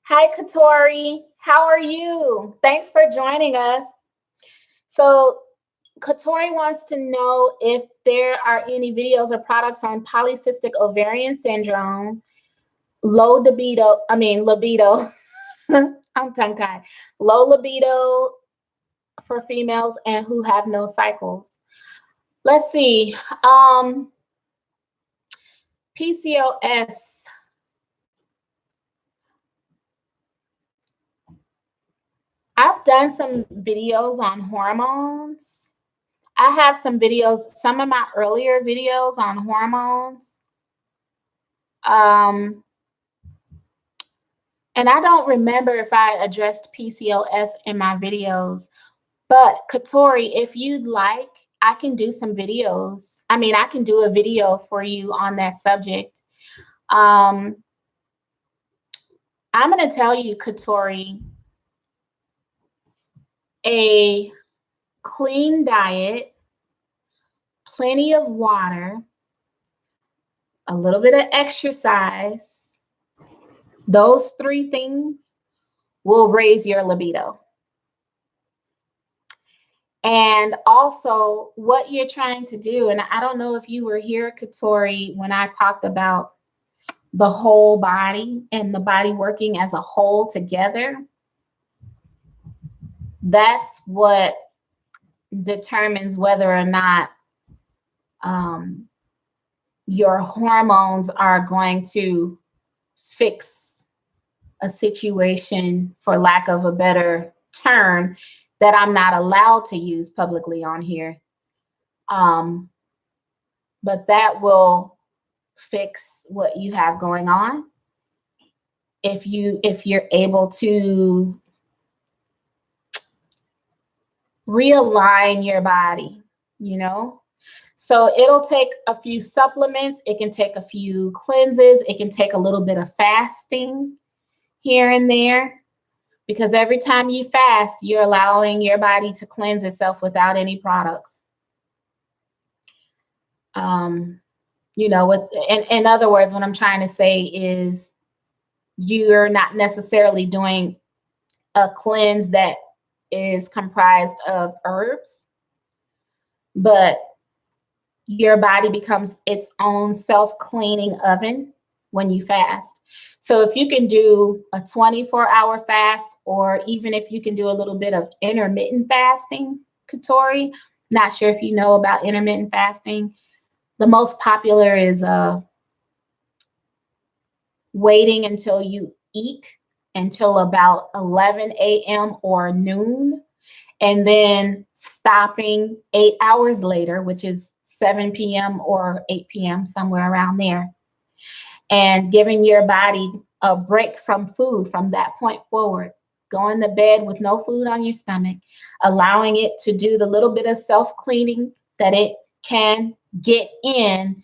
Hi, Katori. How are you? Thanks for joining us. So, Katori wants to know if there are any videos or products on polycystic ovarian syndrome, libido. I'm tongue-tied. Low libido for females and who have no cycles. Let's see. PCOS. I've done some videos on hormones. I have some videos, some of my earlier videos on hormones. And I don't remember if I addressed PCOS in my videos, but Katori, if you'd like, I can do some videos. I mean, I can do a video for you on that subject. I'm going to tell you, Katori, a clean diet, plenty of water, a little bit of exercise, those 3 things will raise your libido. And also what you're trying to do, and I don't know if you were here, Katori, when I talked about the whole body and the body working as a whole together. That's what determines whether or not your hormones are going to fix a situation, for lack of a better term, that I'm not allowed to use publicly on here. But that will fix what you have going on if you're able to realign your body, you know. So it'll take a few supplements, it can take a few cleanses, it can take a little bit of fasting here and there, because every time you fast, you're allowing your body to cleanse itself without any products. You know, in other words, what I'm trying to say is you're not necessarily doing a cleanse that is comprised of herbs, but your body becomes its own self-cleaning oven when you fast. So if you can do a 24-hour fast, or even if you can do a little bit of intermittent fasting, Katori, not sure if you know about intermittent fasting. The most popular is waiting until you eat until about 11 a.m. or noon, and then stopping 8 hours later, which is 7 p.m. or 8 p.m., somewhere around there, and giving your body a break from food from that point forward, going to bed with no food on your stomach, allowing it to do the little bit of self-cleaning that it can get in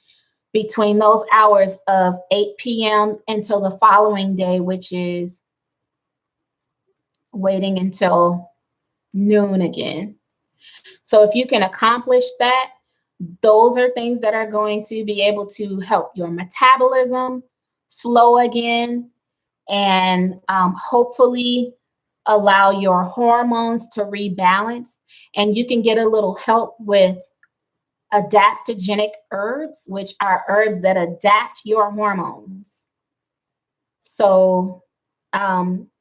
between those hours of 8 p.m. until the following day, which is waiting until noon again. So if you can accomplish that, those are things that are going to be able to help your metabolism flow again, and hopefully allow your hormones to rebalance. And you can get a little help with adaptogenic herbs, which are herbs that adapt your hormones. So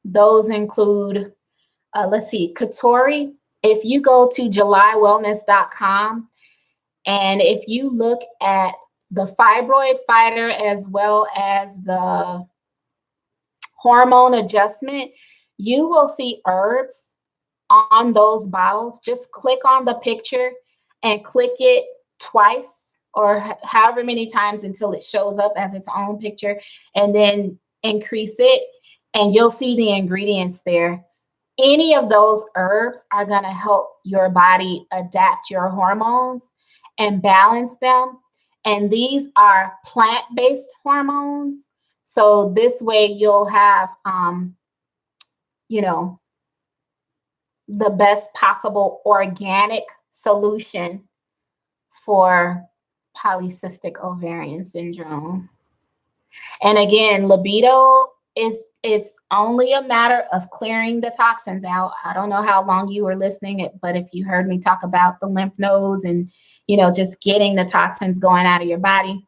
those include, let's see, Katori, if you go to JulyWellness.com, And if you look at the fibroid fighter as well as the hormone adjustment, you will see herbs on those bottles. Just click on the picture and click it twice or however many times until it shows up as its own picture, and then increase it, and you'll see the ingredients there. Any of those herbs are going to help your body adapt your hormones and balance them. And these are plant-based hormones. So this way you'll have, you know, the best possible organic solution for polycystic ovarian syndrome. And again, libido it's only a matter of clearing the toxins out. I don't know how long you were listening, but if you heard me talk about the lymph nodes and, you know, just getting the toxins going out of your body.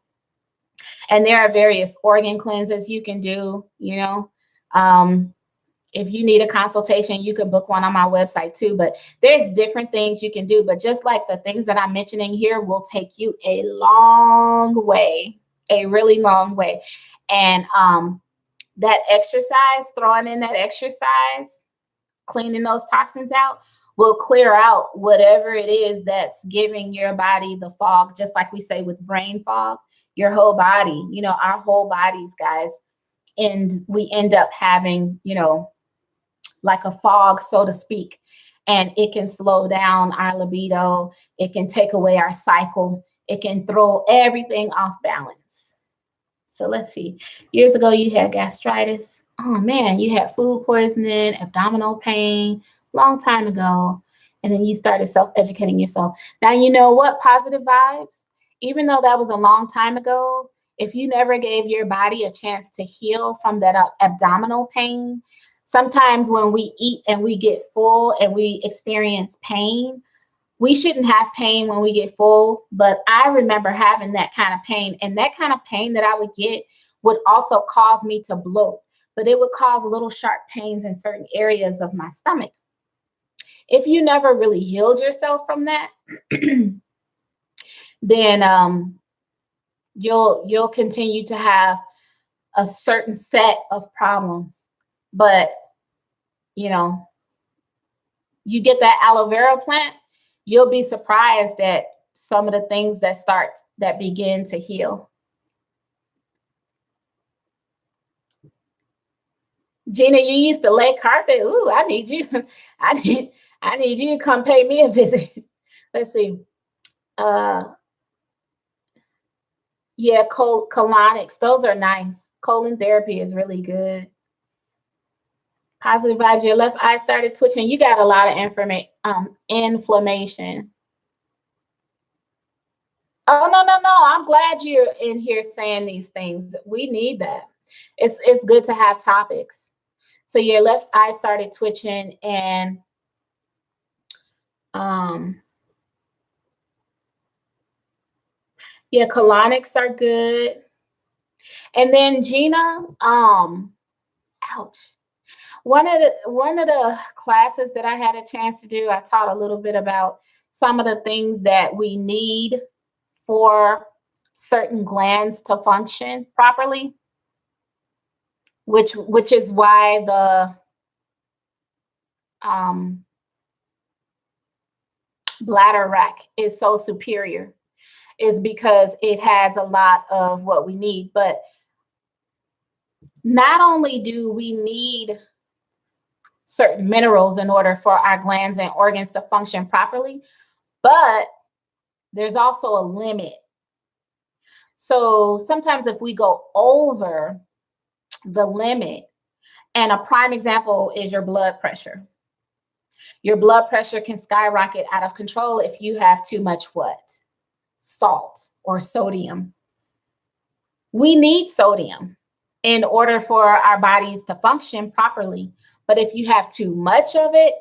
And there are various organ cleanses you can do, you know. If you need a consultation, you can book one on my website too. But there's different things you can do. But just like the things that I'm mentioning here will take you a long way, a really long way. And that exercise, throwing in that exercise, cleaning those toxins out, will clear out whatever it is that's giving your body the fog. Just like we say with brain fog, your whole body, you know, our whole bodies, guys. And we end up having, you know, like a fog, so to speak, and it can slow down our libido. It can take away our cycle. It can throw everything off balance. So let's see. Years ago, you had gastritis. Oh man, you had food poisoning, abdominal pain, long time ago. And then you started self-educating yourself. Now, you know what? Positive vibes, even though that was a long time ago, if you never gave your body a chance to heal from that abdominal pain, sometimes when we eat and we get full and we experience pain, we shouldn't have pain when we get full. But I remember having that kind of pain, and that kind of pain that I would get would also cause me to bloat, but it would cause little sharp pains in certain areas of my stomach. If you never really healed yourself from that, then you'll continue to have a certain set of problems. But, you know, you get that aloe vera plant, you'll be surprised at some of the things that begin to heal. Gina, you used to lay carpet. Ooh, I need you. I need you to come pay me a visit. Let's see. Yeah, colonics. Those are nice. Colon therapy is really good. Positive vibes. Your left eye started twitching. You got a lot of inflammation. Oh, no. I'm glad you're in here saying these things. We need that. It's good to have topics. So your left eye started twitching, and yeah, colonics are good. And then Gina, ouch. One of the classes that I had a chance to do, I taught a little bit about some of the things that we need for certain glands to function properly, which is why the bladder rack is so superior, is because it has a lot of what we need. But not only do we need certain minerals in order for our glands and organs to function properly, but there's also a limit. So sometimes if we go over the limit, and a prime example is your blood pressure. Your blood pressure can skyrocket out of control if you have too much what? Salt or sodium. We need sodium in order for our bodies to function properly. But if you have too much of it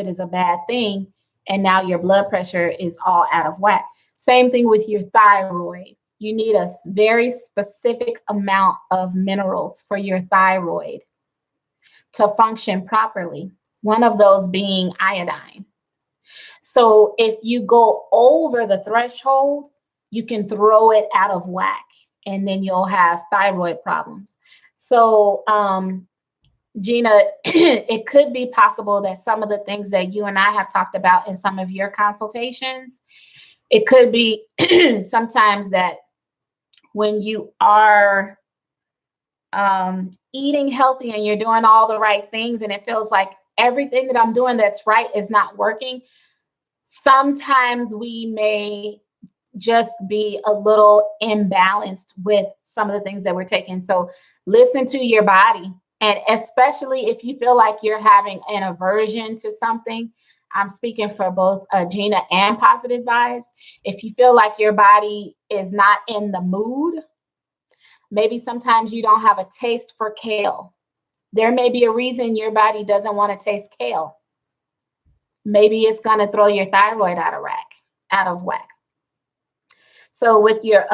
is a bad thing. And now your blood pressure is all out of whack. Same thing with your thyroid. You need a very specific amount of minerals for your thyroid to function properly. One of those being iodine. So if you go over the threshold, you can throw it out of whack, and then you'll have thyroid problems. So, Gina, it could be possible that some of the things that you and I have talked about in some of your consultations, it could be sometimes that when you are eating healthy and you're doing all the right things, and it feels like everything that I'm doing that's right is not working, sometimes we may just be a little imbalanced with some of the things that we're taking. So listen to your body. And especially if you feel like you're having an aversion to something, I'm speaking for both Gina and Positive Vibes. If you feel like your body is not in the mood, maybe sometimes you don't have a taste for kale. There may be a reason your body doesn't want to taste kale. Maybe it's going to throw your thyroid out of whack. So with your,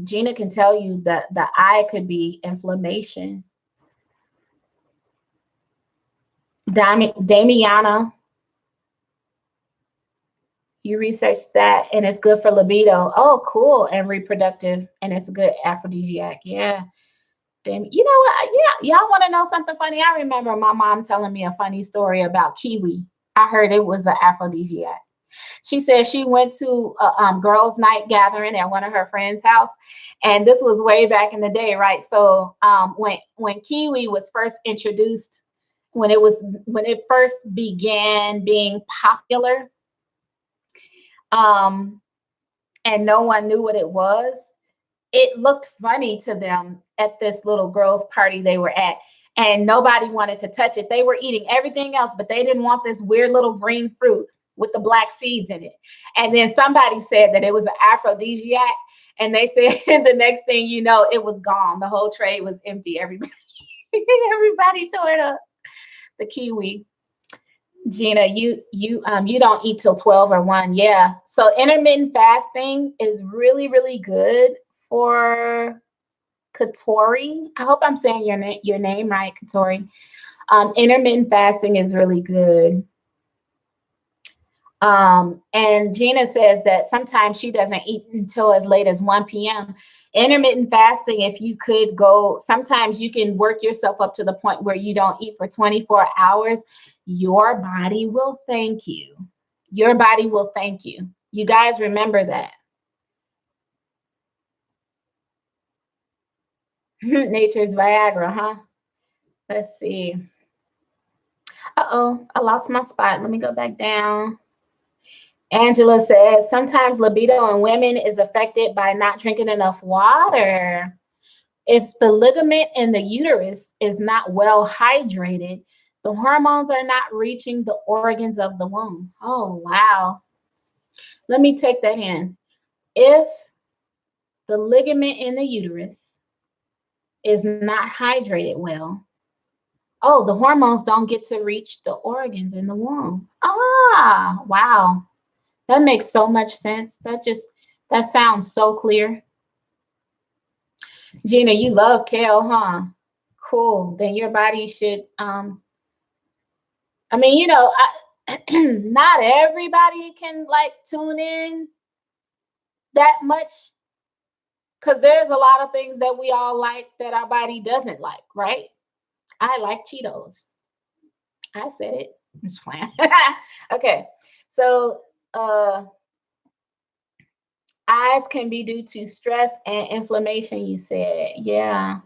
Gina can tell you that the eye could be inflammation. Damiana, you researched that, and it's good for libido. Oh, cool. And reproductive, and it's a good aphrodisiac. Yeah. You know what? Yeah, y'all want to know something funny? I remember my mom telling me a funny story about kiwi. I heard it was an aphrodisiac. She said she went to a girls' night gathering at one of her friends' house, and this was way back in the day, right? So when kiwi was first introduced, when it first began being popular, and no one knew what it was, it looked funny to them at this little girls' party they were at, and nobody wanted to touch it. They were eating everything else, but they didn't want this weird little green fruit with the black seeds in it. And then somebody said that it was an aphrodisiac, and they said the next thing you know, it was gone. The whole tray was empty. Everybody tore it up. The kiwi. Gina, you don't eat till 12 or 1. Yeah. So intermittent fasting is really, really good for Katori. I hope I'm saying your name right, Katori. Intermittent fasting is really good. And Gina says that sometimes she doesn't eat until as late as 1 p.m. Intermittent fasting, if you could go, sometimes you can work yourself up to the point where you don't eat for 24 hours. Your body will thank you. Your body will thank you. You guys remember that. Nature's Viagra, huh? Let's see. Uh-oh, I lost my spot. Let me go back down. Angela says, sometimes libido in women is affected by not drinking enough water. If the ligament in the uterus is not well hydrated, the hormones are not reaching the organs of the womb. Oh, wow. Let me take that in. If the ligament in the uterus is not hydrated well, oh, the hormones don't get to reach the organs in the womb. Ah, wow. That makes so much sense. That sounds so clear. Gina, you love kale, huh? Cool. Then your body should, not everybody can like tune in that much, because there's a lot of things that we all like that our body doesn't like, right? I like Cheetos. I said it. I'm just playing. Okay. So, eyes can be due to stress and inflammation, you said. Yeah.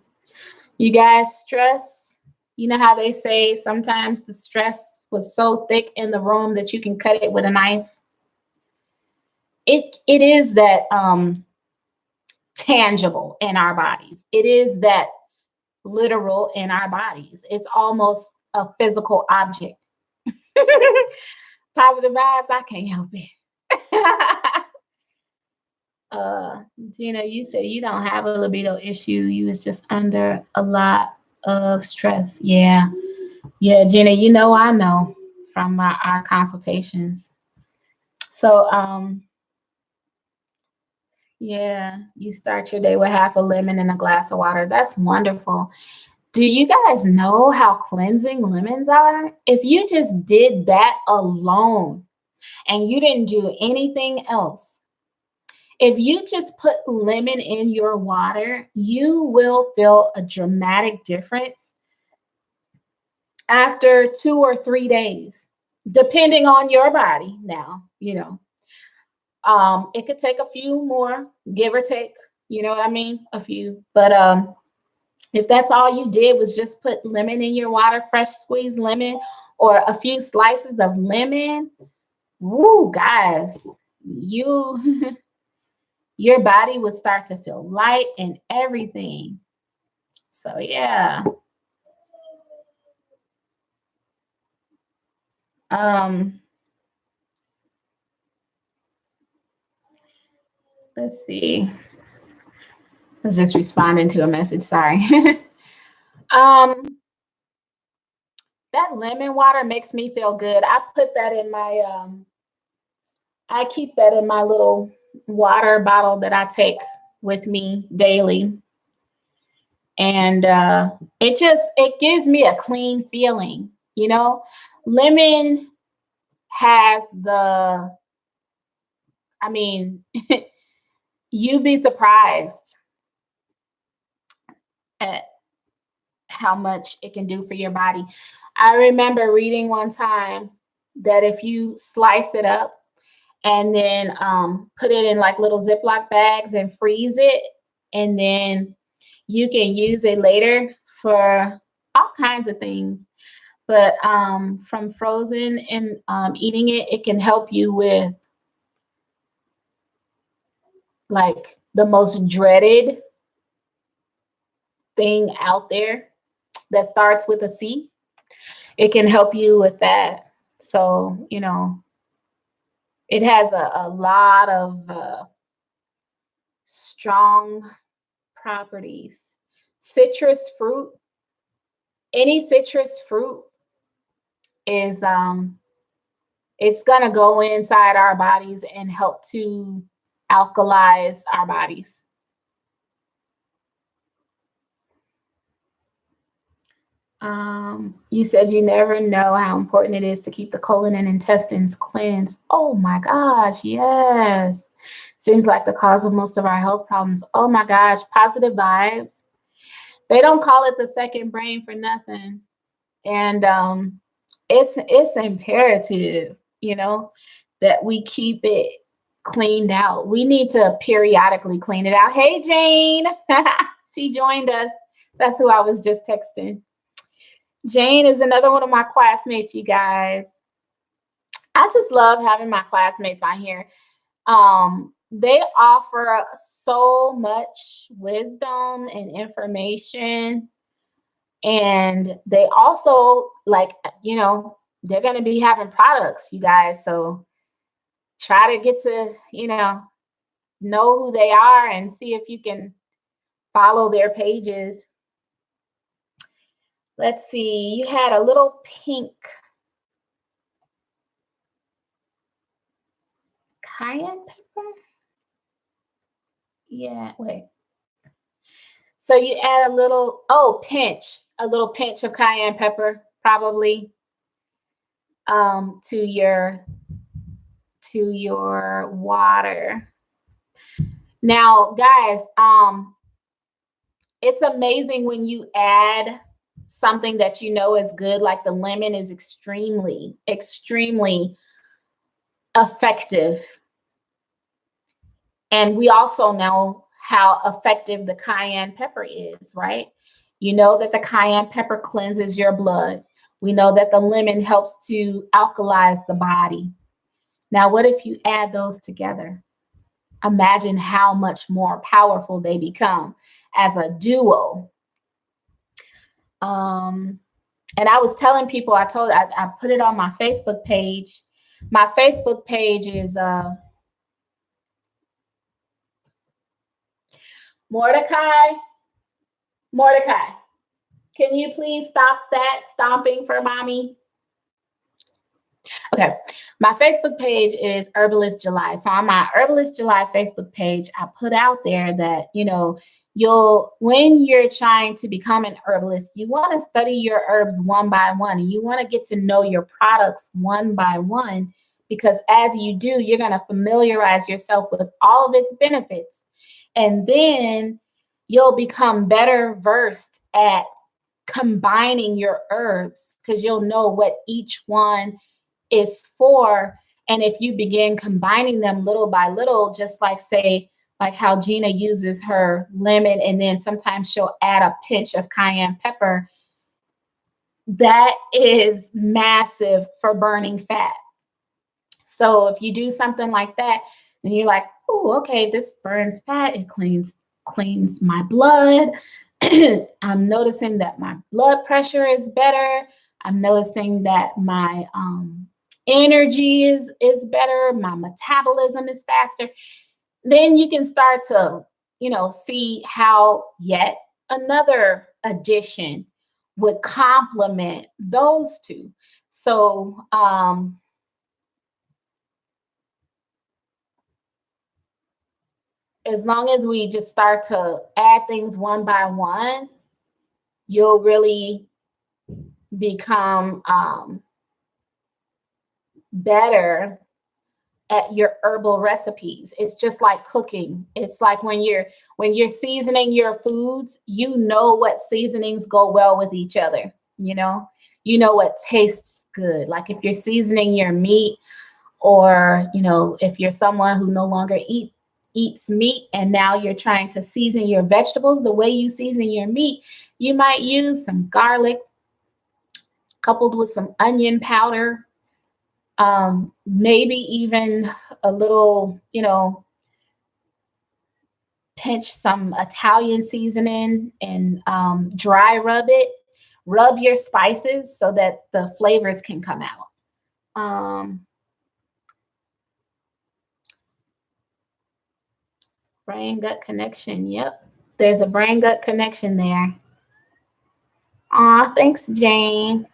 You guys, stress, you know how they say sometimes the stress was so thick in the room that you can cut it with a knife? It is that tangible in our bodies. It is that literal in our bodies. It's almost a physical object. Positive vibes, I can't help it. Gina, you said you don't have a libido issue. You was just under a lot of stress. Yeah. Yeah, Gina, I know from our consultations. So, yeah, you start your day with half a lemon and a glass of water. That's wonderful. Do you guys know how cleansing lemons are? If you just did that alone, and you didn't do anything else, if you just put lemon in your water, you will feel a dramatic difference after 2 or 3 days, depending on your body. Now, it could take a few more, give or take, you know what I mean? A few. But if that's all you did was just put lemon in your water, fresh squeezed lemon, or a few slices of lemon, woo, guys, you your body would start to feel light and everything. So yeah. Let's see. I was just responding to a message. Sorry. That lemon water makes me feel good. I put that in my I keep that in my little water bottle that I take with me daily. And it gives me a clean feeling, Lemon has you'd be surprised at how much it can do for your body. I remember reading one time that if you slice it up and then put it in like little Ziploc bags and freeze it, and then you can use it later for all kinds of things. But from frozen and eating it, it can help you with like the most dreaded thing out there that starts with a C. It can help you with that. So, it has a lot of strong properties. Citrus fruit, any citrus fruit is it's gonna go inside our bodies and help to alkalize our bodies. You said you never know how important it is to keep the colon and intestines cleansed. Oh my gosh, yes. Seems like the cause of most of our health problems. Oh my gosh, positive vibes. They don't call it the second brain for nothing. And it's imperative, that we keep it cleaned out. We need to periodically clean it out. Hey, Jane. She joined us. That's who I was just texting. Jane is another one of my classmates, you guys. I just love having my classmates on here. They offer so much wisdom and information. And they also, they're going to be having products, you guys. So try to get to, know who they are and see if you can follow their pages. Let's see. You had a little pink cayenne pepper. Yeah, wait. So you add a little pinch of cayenne pepper, probably, to your water. Now, guys, it's amazing when you add something that you know is good, like the lemon is extremely, extremely effective. And we also know how effective the cayenne pepper is, right? You know that the cayenne pepper cleanses your blood. We know that the lemon helps to alkalize the body. Now, what if you add those together? Imagine how much more powerful they become as a duo. And I was telling people, I put it on my Facebook page. My Facebook page is Mordecai, can you please stop that stomping for mommy? Okay, my Facebook page is Herbalist July. So on my Herbalist July Facebook page, I put out there that, when you're trying to become an herbalist, you want to study your herbs one by one, and you want to get to know your products one by one, because as you do, you're going to familiarize yourself with all of its benefits. And then you'll become better versed at combining your herbs because you'll know what each one is for. And if you begin combining them little by little, just like say, like how Gina uses her lemon, and then sometimes she'll add a pinch of cayenne pepper, that is massive for burning fat. So if you do something like that, and you're like, oh, okay, this burns fat, it cleans my blood. I'm noticing that my blood pressure is better. I'm noticing that my energy is better. My metabolism is faster. Then you can start to, see how yet another addition would complement those two. So, as long as we just start to add things one by one, you'll really become better at your herbal recipes. It's just like cooking. It's like when you're seasoning your foods, you know what seasonings go well with each other. You know what tastes good. Like if you're seasoning your meat, or if you're someone who no longer eats meat and now you're trying to season your vegetables the way you season your meat, you might use some garlic coupled with some onion powder, maybe even a little, pinch some Italian seasoning and dry rub your spices so that the flavors can come out. Brain gut connection. Yep. There's a brain gut connection there. Aw, thanks, Jane.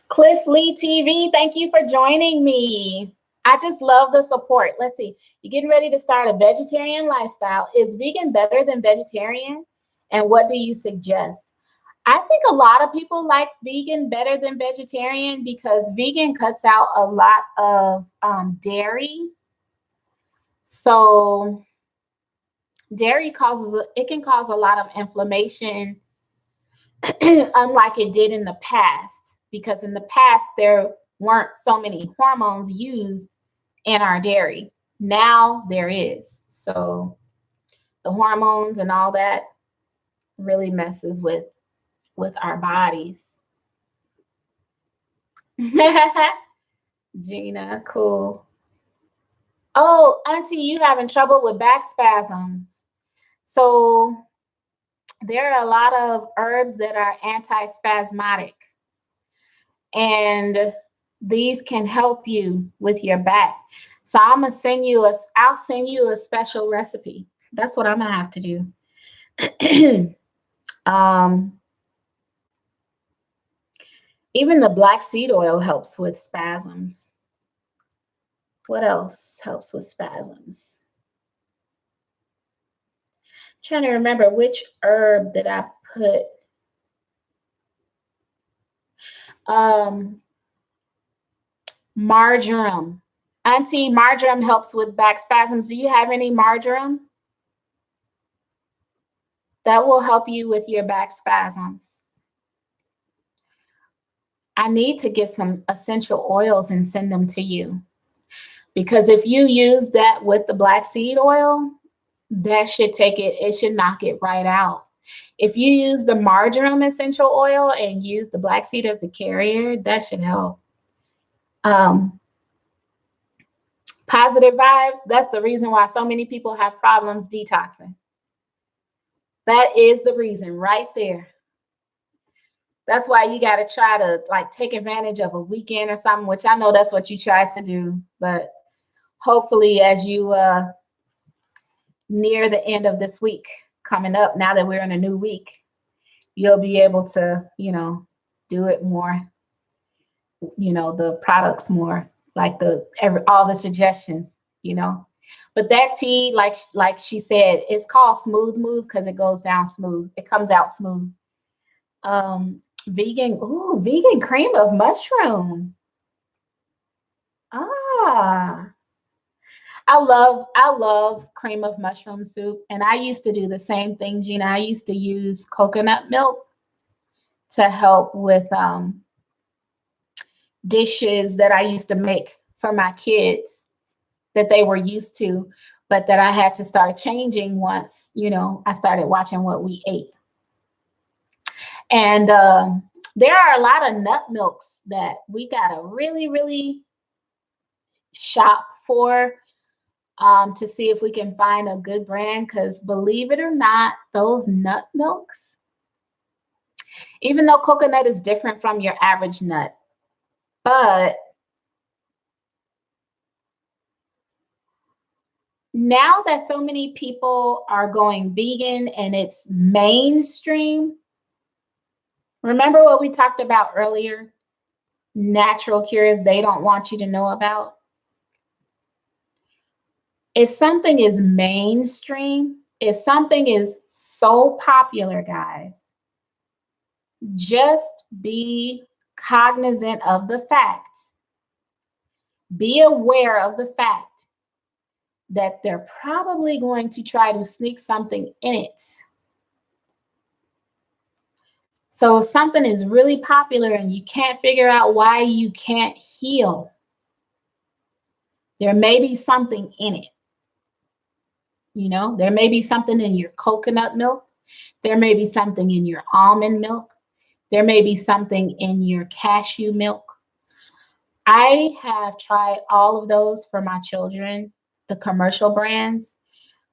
Cliff Lee TV, thank you for joining me. I just love the support. Let's see. You're getting ready to start a vegetarian lifestyle. Is vegan better than vegetarian? And what do you suggest? I think a lot of people like vegan better than vegetarian because vegan cuts out a lot of dairy. So dairy can cause a lot of inflammation, unlike it did in the past, because in the past there weren't so many hormones used in our dairy. Now there is. So the hormones and all that really messes with our bodies. Gina, cool. Oh, Auntie, you having trouble with back spasms. So there are a lot of herbs that are antispasmodic, and these can help you with your back. So I'll send you a special recipe. That's what I'm gonna have to do. Even the black seed oil helps with spasms. What else helps with spasms? I'm trying to remember which herb that I put. Marjoram. Auntie, marjoram helps with back spasms. Do you have any marjoram? That will help you with your back spasms. I need to get some essential oils and send them to you. Because if you use that with the black seed oil, that should it should knock it right out. If you use the marjoram essential oil and use the black seed as the carrier, that should help. Positive vibes, that's the reason why so many people have problems detoxing. That is the reason right there. That's why you got to try to take advantage of a weekend or something, which I know that's what you tried to do. But hopefully as you near the end of this week coming up, now that we're in a new week, you'll be able to, do it more, the products more, like all the suggestions, But that tea, like she said, it's called Smooth Move because it goes down smooth. It comes out smooth. Vegan cream of mushroom. Oh, Yeah. I love cream of mushroom soup. And I used to do the same thing, Gina. I used to use coconut milk to help with dishes that I used to make for my kids that they were used to, but that I had to start changing once, I started watching what we ate. And there are a lot of nut milks that we gotta really, really shop for to see if we can find a good brand. Because believe it or not, those nut milks, even though coconut is different from your average nut, but now that so many people are going vegan and it's mainstream, remember what we talked about earlier? Natural cures they don't want you to know about. If something is mainstream, if something is so popular, guys, just be cognizant of the fact, be aware of the fact that they're probably going to try to sneak something in it. So if something is really popular and you can't figure out why you can't heal, there may be something in it. There may be something in your coconut milk. There may be something in your almond milk. There may be something in your cashew milk. I have tried all of those for my children, the commercial brands,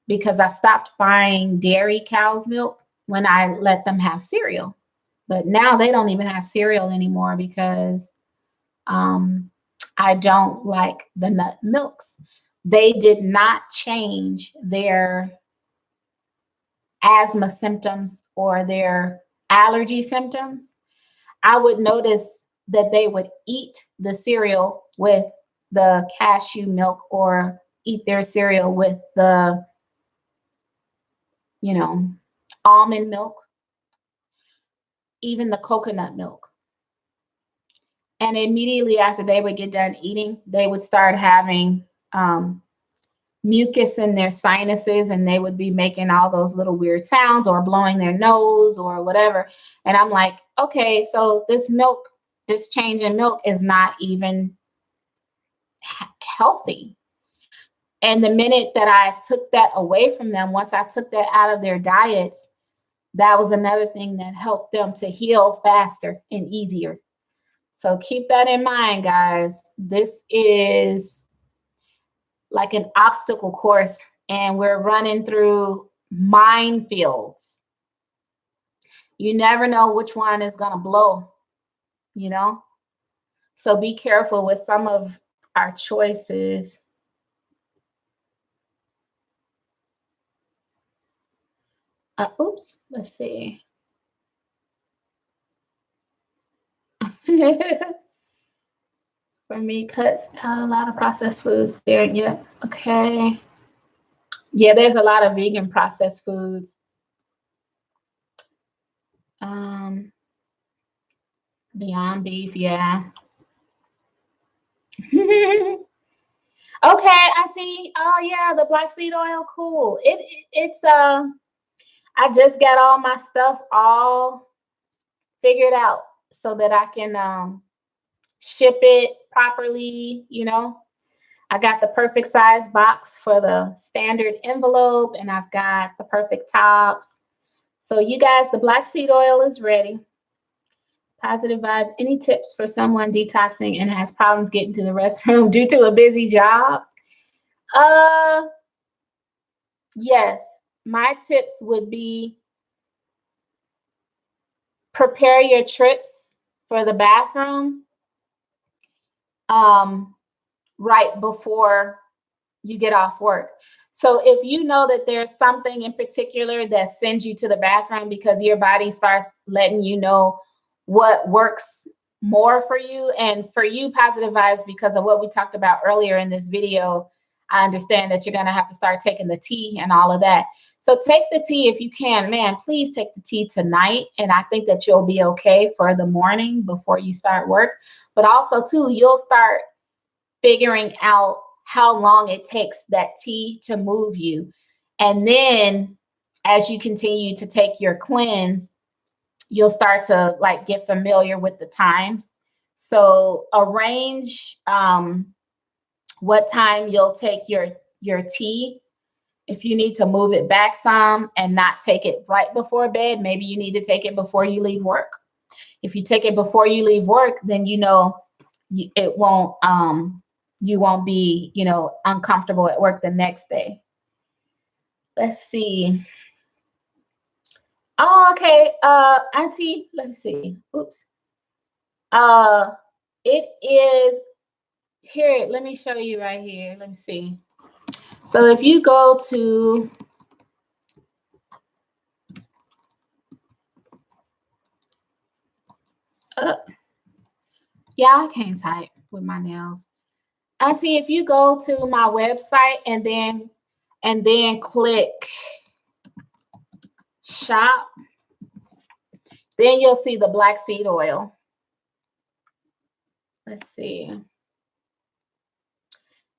because I stopped buying dairy cow's milk when I let them have cereal. But now they don't even have cereal anymore because I don't like the nut milks. They did not change their asthma symptoms or their allergy symptoms. I would notice that they would eat the cereal with the cashew milk or eat their cereal with the, almond milk, even the coconut milk. And immediately after they would get done eating, they would start having mucus in their sinuses, and they would be making all those little weird sounds or blowing their nose or whatever. And I'm like, okay, so this change in milk is not even healthy. And the minute that I took that away from them, once I took that out of their diets, that was another thing that helped them to heal faster and easier. So keep that in mind, guys. This is like an obstacle course, and we're running through minefields. You never know which one is going to blow, So be careful with some of our choices. Oops, let's see. For me, cuts out a lot of processed foods there. Yeah, okay. Yeah, there's a lot of vegan processed foods. Beyond beef, yeah. Okay, Auntie. Oh yeah, the black seed oil, cool. It's I just got all my stuff all figured out so that I can ship it properly, I got the perfect size box for the standard envelope, and I've got the perfect tops. So you guys, the black seed oil is ready. Positive vibes. Any tips for someone detoxing and has problems getting to the restroom due to a busy job? Yes. My tips would be prepare your trips for the bathroom right before you get off work. So if you know that there's something in particular that sends you to the bathroom because your body starts letting you know what works more for you, and for you, positive vibes, because of what we talked about earlier in this video, I understand that you're going to have to start taking the tea and all of that. So take the tea if you can. Man, please take the tea tonight. And I think that you'll be okay for the morning before you start work. But also, too, you'll start figuring out how long it takes that tea to move you. And then as you continue to take your cleanse, you'll start to like get familiar with the times. So arrange what time you'll take your tea. If you need to move it back some and not take it right before bed, maybe you need to take it before you leave work. If you take it before you leave work, then you know it won't you won't be, you know, uncomfortable at work the next day. Let's see. Oh, okay. Auntie, let me see. Oops. It is here. Let me show you right here. Let me see. So if you go to yeah, I can't type with my nails. Auntie, if you go to my website and then click shop, then you'll see the black seed oil. Let's see.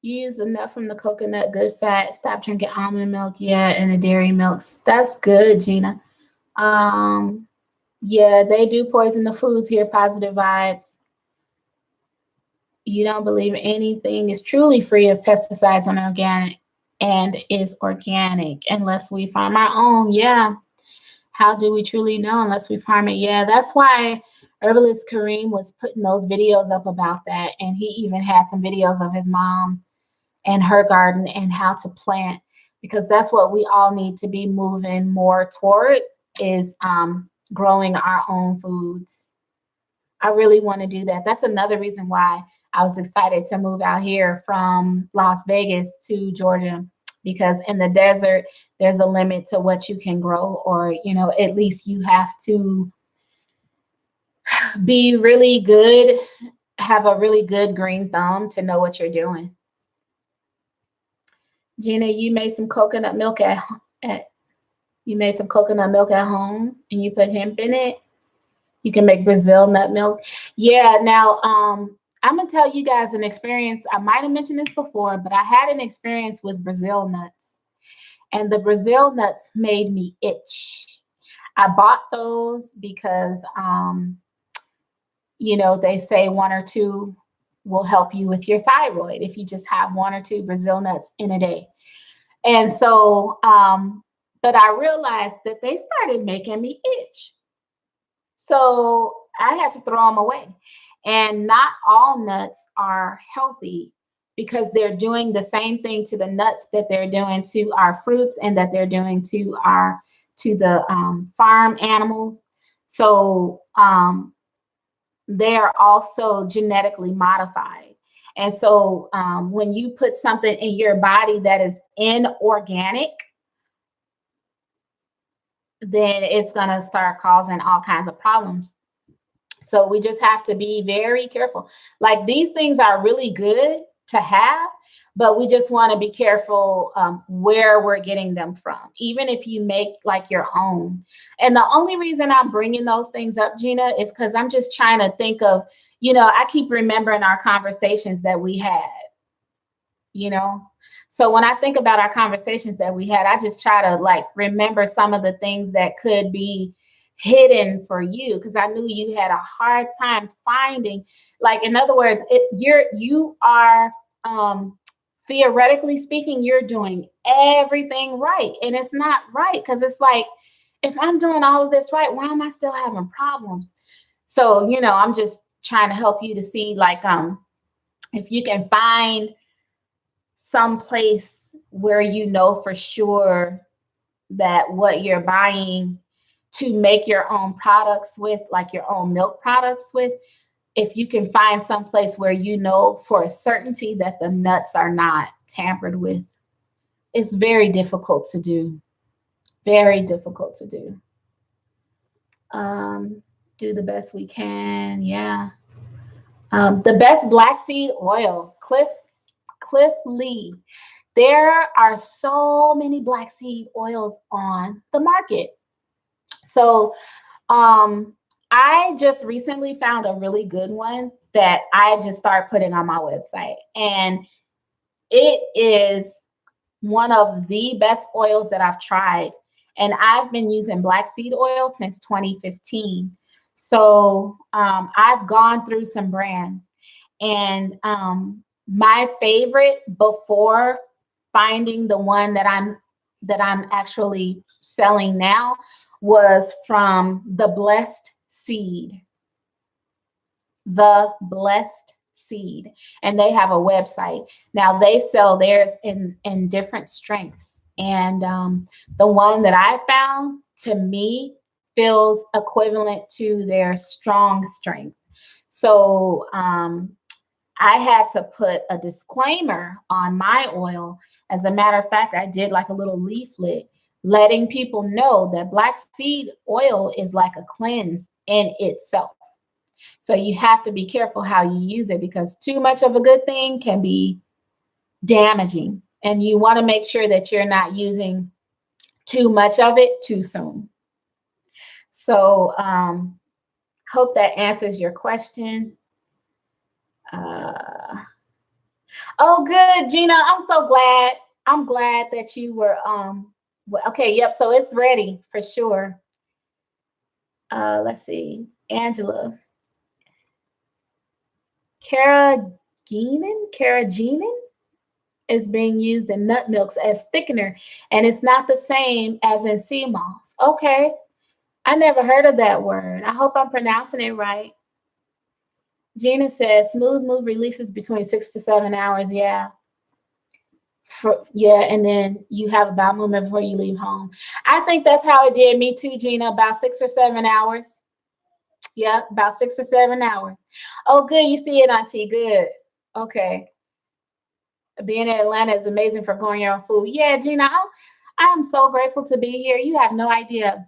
Use enough from the coconut, good fat. Stop drinking almond milk, yeah, and the dairy milks. That's good, Gina. Yeah, they do poison the foods here. Positive vibes. You don't believe anything is truly free of pesticides and organic and is organic unless we farm our own. Yeah. How do we truly know unless we farm it? Yeah, that's why Herbalist Kareem was putting those videos up about that. And he even had some videos of his mom and her garden and how to plant, because that's what we all need to be moving more toward is growing our own foods. I really want to do that. That's another reason why I was excited to move out here from Las Vegas to Georgia, because in the desert, there's a limit to what you can grow, or, you know, at least you have to be really good, have a really good green thumb to know what you're doing. Gina, you made some coconut milk you made some coconut milk at home and you put hemp in it. You can make Brazil nut milk. Yeah, now I'm gonna tell you guys an experience. I might have mentioned this before, but I had an experience with Brazil nuts, and the Brazil nuts made me itch. I bought those because you know, they say 1 or 2 will help you with your thyroid if you just have 1 or 2 Brazil nuts in a day. And so, but I realized that they started making me itch. So I had to throw them away. And not all nuts are healthy because they're doing the same thing to the nuts that they're doing to our fruits and that they're doing to the farm animals. So they're also genetically modified. And so when you put something in your body that is inorganic, then it's going to start causing all kinds of problems. So we just have to be very careful. Like, these things are really good to have, but we just want to be careful where we're getting them from, even if you make like your own. And the only reason I'm bringing those things up, Gina, is because I'm just trying to think of, you know, I keep remembering our conversations that we had, you know. So when I think about our conversations that we had, I just try to like remember some of the things that could be hidden for you, because I knew you had a hard time finding, like, in other words, you are theoretically speaking, you're doing everything right, and it's not right, because it's like, if I'm doing all of this right, why am I still having problems? So, you know, I'm just trying to help you to see, like, if you can find some place where you know for sure that what you're buying to make your own products with, like your own milk products with, if you can find some place where you know for a certainty that the nuts are not tampered with. It's very difficult to do. Very difficult to do. Do the best we can. Yeah. The best black seed oil, Cliff Lee. There are so many black seed oils on the market. So I just recently found a really good one. that I just started putting on my website. And it is one of the best oils that I've tried. And I've been using black seed oil since 2015. So I've gone through some brands. And my favorite before finding the one that I'm actually selling now was from The Blessed Seed. The Blessed Seed. And they have a website. Now they sell theirs in different strengths. And the one that I found, to me, feels equivalent to their strong strength. So I had to put a disclaimer on my oil. As a matter of fact, I did like a little leaflet letting people know that black seed oil is like a cleanse in itself. So you have to be careful how you use it, because too much of a good thing can be damaging. And you want to make sure that you're not using too much of it too soon. So hope that answers your question. Oh, good, Gina. I'm so glad. I'm glad that you were okay, yep, so it's ready for sure. Let's see. Angela. Carrageenan is being used in nut milks as thickener, and it's not the same as in sea moss. Okay. I never heard of that word. I hope I'm pronouncing it right. Gina says smooth move releases between 6 to 7 hours. Yeah. And then you have a bowel movement before you leave home. I think that's how it did me too, Gina, about 6 or 7 hours. Yeah, about 6 or 7 hours. Oh, good. You see it, Auntie. Good. Okay. Being in Atlanta is amazing for growing your own food. Yeah, Gina, I'm so grateful to be here. You have no idea.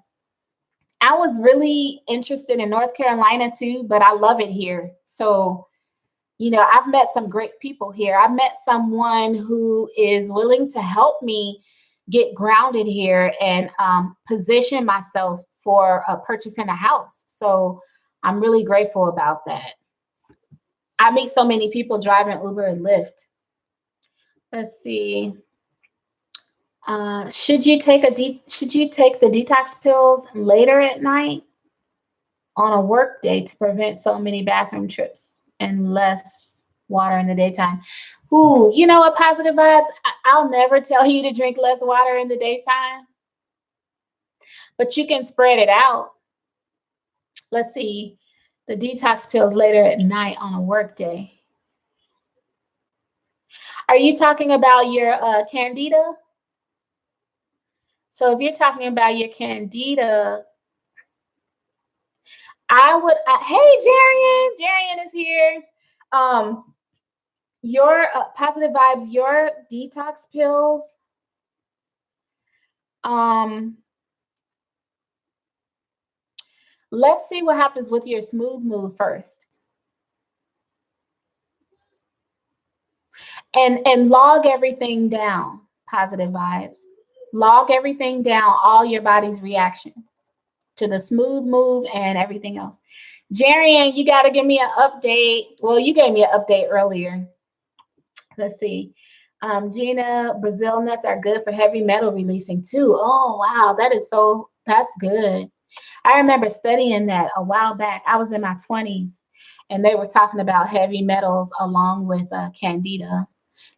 I was really interested in North Carolina too, but I love it here. So, I've met some great people here. I met someone who is willing to help me get grounded here and position myself for purchasing a house. So I'm really grateful about that. I meet so many people driving Uber and Lyft. Let's see. Should you take the detox pills later at night on a work day to prevent so many bathroom trips and less water in the daytime? Ooh, you know what, Positive Vibes? I'll never tell you to drink less water in the daytime, but you can spread it out. Let's see. The detox pills later at night on a work day. Are you talking about your candida? So if you're talking about your candida, hey, Jarian is here. Your Positive Vibes, your detox pills, let's see what happens with your smooth move first. And log everything down, Positive Vibes. Log everything down, all your body's reactions to the smooth move and everything else. Jarian, you got to give me an update. Well, you gave me an update earlier. Let's see. Gina, Brazil nuts are good for heavy metal releasing too. Oh, wow. That's good. I remember studying that a while back. I was in my 20s and they were talking about heavy metals along with candida.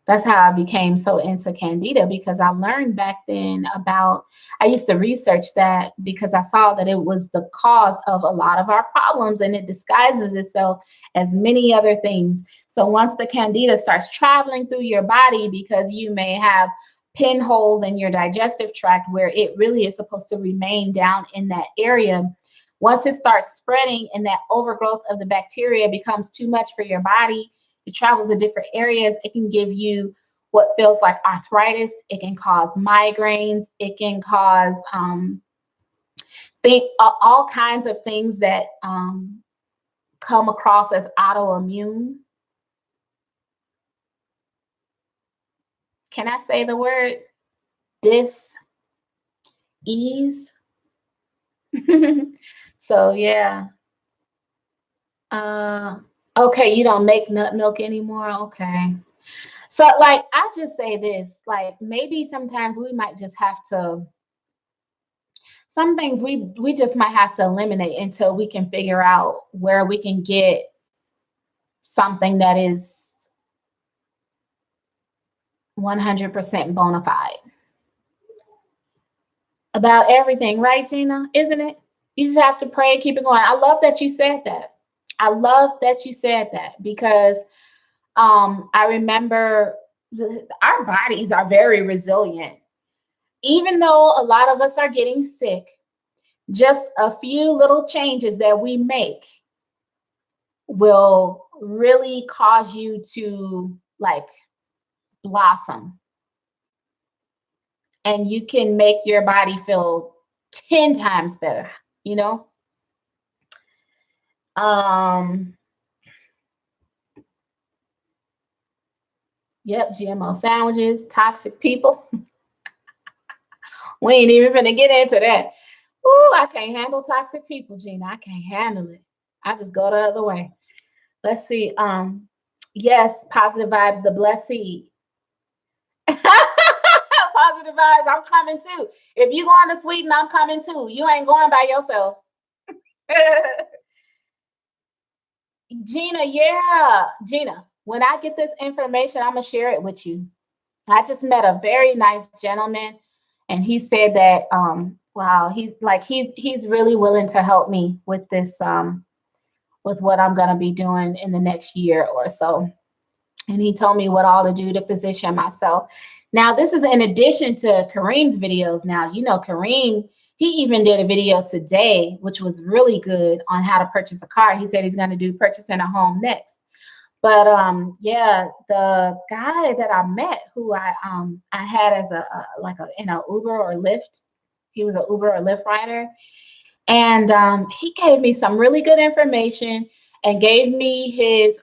That's how I became so into candida, because I learned back then I used to research that because I saw that it was the cause of a lot of our problems, and it disguises itself as many other things. So once the candida starts traveling through your body, because you may have pinholes in your digestive tract where it really is supposed to remain down in that area, once it starts spreading and that overgrowth of the bacteria becomes too much for your body, it travels to different areas. It can give you what feels like arthritis. It can cause migraines. It can cause all kinds of things that come across as autoimmune. Can I say the word? Dis-ease. So yeah. Okay, you don't make nut milk anymore. Okay. So like I just say this, like maybe sometimes we might just have to some things we just might have to eliminate until we can figure out where we can get something that is 100% bona fide about everything, right, Gina? Isn't it? You just have to pray and keep it going. I love that you said that. I love that you said that because I remember our bodies are very resilient. Even though a lot of us are getting sick, just a few little changes that we make will really cause you to like blossom, and you can make your body feel 10 times better, you know? Yep, GMO sandwiches, toxic people. We ain't even gonna get into that. Ooh, I can't handle toxic people, Gina. I can't handle it. I just go the other way. Let's see. Yes, positive vibes, the blessed seed. Positive vibes, I'm coming too. If you going to Sweden, I'm coming too. You ain't going by yourself. Gina, yeah. Gina, when I get this information, I'm gonna share it with you. I just met a very nice gentleman, and he said that wow, he's really willing to help me with this with what I'm gonna be doing in the next year or so. And he told me what all to do to position myself. Now, this is in addition to Kareem's videos. Now, you know, Kareem, he even did a video today, which was really good on how to purchase a car. He said he's going to do purchasing a home next. But yeah, the guy that I met who I had as a like a in a Uber or Lyft, he was an Uber or Lyft rider. And he gave me some really good information and gave me his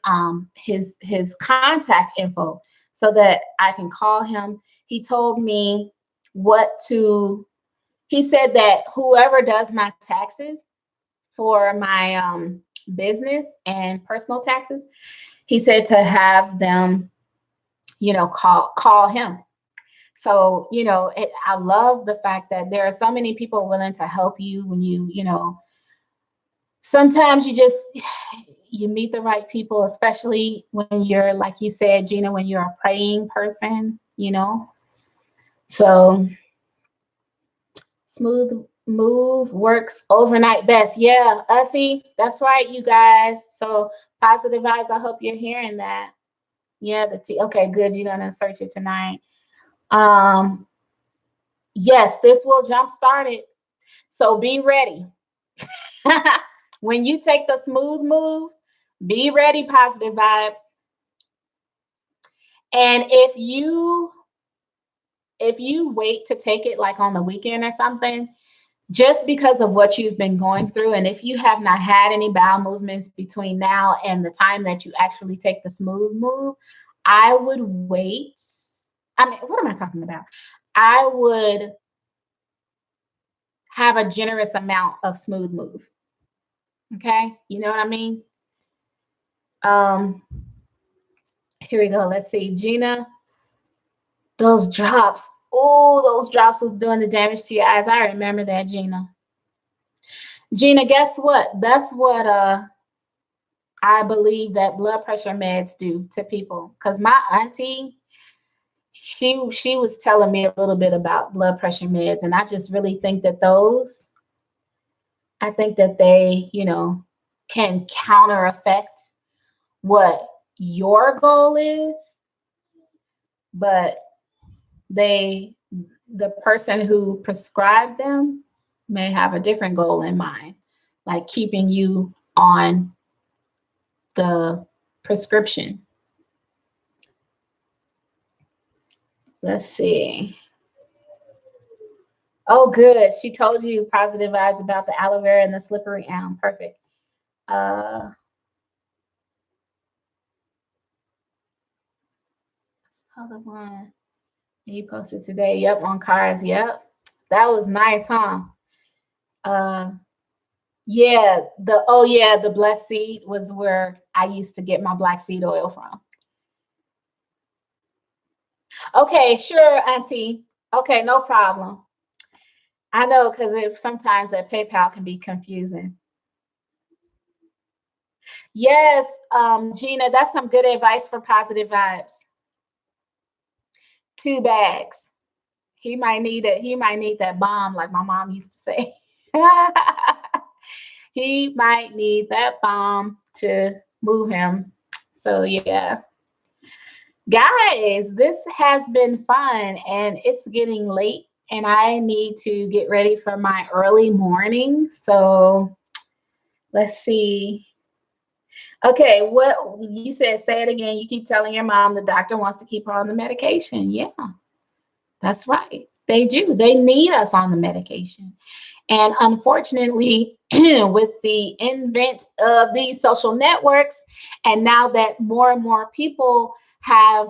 contact info so that I can call him. He told me what to. He said that whoever does my taxes for my business and personal taxes, he said to have them, you know, call him. So, you know, I love the fact that there are so many people willing to help you when you know, sometimes you meet the right people, especially when you're, like you said, Gina, when you're a praying person, you know. So smooth move works overnight best. Yeah, Uti, that's right, you guys. So positive vibes. I hope you're hearing that. Yeah, okay, good. You're gonna search it tonight. Yes, this will jumpstart it. So be ready. When you take the smooth move, be ready, positive vibes. And if you wait to take it like on the weekend or something, just because of what you've been going through, and if you have not had any bowel movements between now and the time that you actually take the smooth move, I would wait. I mean, what am I talking about? I would have a generous amount of smooth move. Okay, you know what I mean? Here we go. Let's see, Gina. Those drops. Oh, those drops was doing the damage to your eyes. I remember that, Gina. Gina, guess what? That's what I believe that blood pressure meds do to people. Because my auntie, she was telling me a little bit about blood pressure meds, and I just really think that I think that they, you know, can counter effect what your goal is, but the person who prescribed them may have a different goal in mind, like keeping you on the prescription. Let's see. Oh, good. She told you positive vibes about the aloe vera and the slippery elm. Perfect. Other one he posted today. Yep, on cars. Yep, that was nice, huh? Yeah, the blessed seed was where I used to get my black seed oil from. Okay, sure, Auntie. Okay, no problem. I know, because sometimes that PayPal can be confusing. Yes, Gina, that's some good advice for positive vibes. 2 bags. He might need it. He might need that bomb, like my mom used to say. He might need that bomb to move him. So yeah. Guys, this has been fun, and it's getting late, and I need to get ready for my early morning. So let's see. Okay, what you said, say it again. You keep telling your mom the doctor wants to keep her on the medication. Yeah, that's right. They do. They need us on the medication. And unfortunately, with the invent of these social networks, and now that more and more people have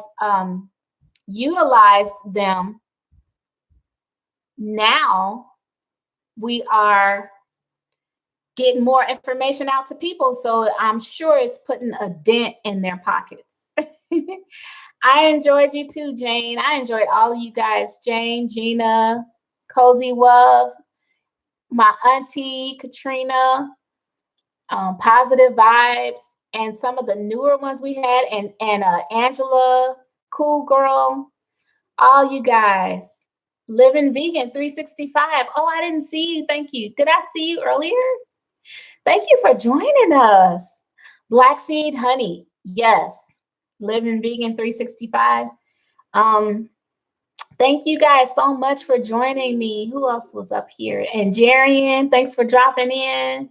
utilized them, now we are getting more information out to people. So I'm sure it's putting a dent in their pockets. I enjoyed you too, Jane. I enjoyed all of you guys. Jane, Gina, Cozy Love, my auntie, Katrina, Positive Vibes, and some of the newer ones we had, and Angela, Cool Girl, all you guys. Living Vegan 365. Oh, I didn't see you. Thank you. Did I see you earlier? Thank you for joining us. Black Seed Honey. Yes. Living Vegan 365. Thank you guys so much for joining me. Who else was up here? And Jarian, thanks for dropping in.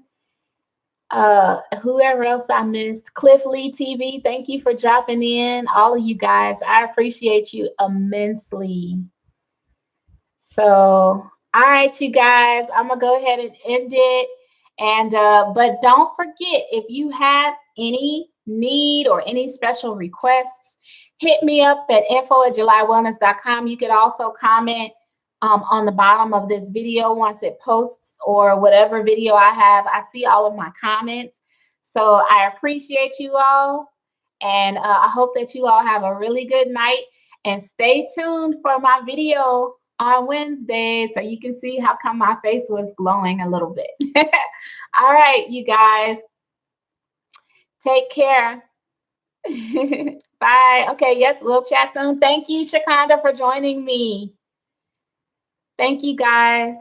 Whoever else I missed. Cliff Lee TV, thank you for dropping in. All of you guys, I appreciate you immensely. So, all right, you guys, I'm gonna go ahead and end it. And but don't forget, if you have any need or any special requests, hit me up at info@JulyWellness.com. You could also comment on the bottom of this video once it posts, or whatever video I have. I see all of my comments. So I appreciate you all. And I hope that you all have a really good night, and stay tuned for my video on Wednesday so you can see how come my face was glowing a little bit. All right, you guys. Take care. Bye. Okay, yes, we'll chat soon. Thank you, Shakonda, for joining me. Thank you, guys.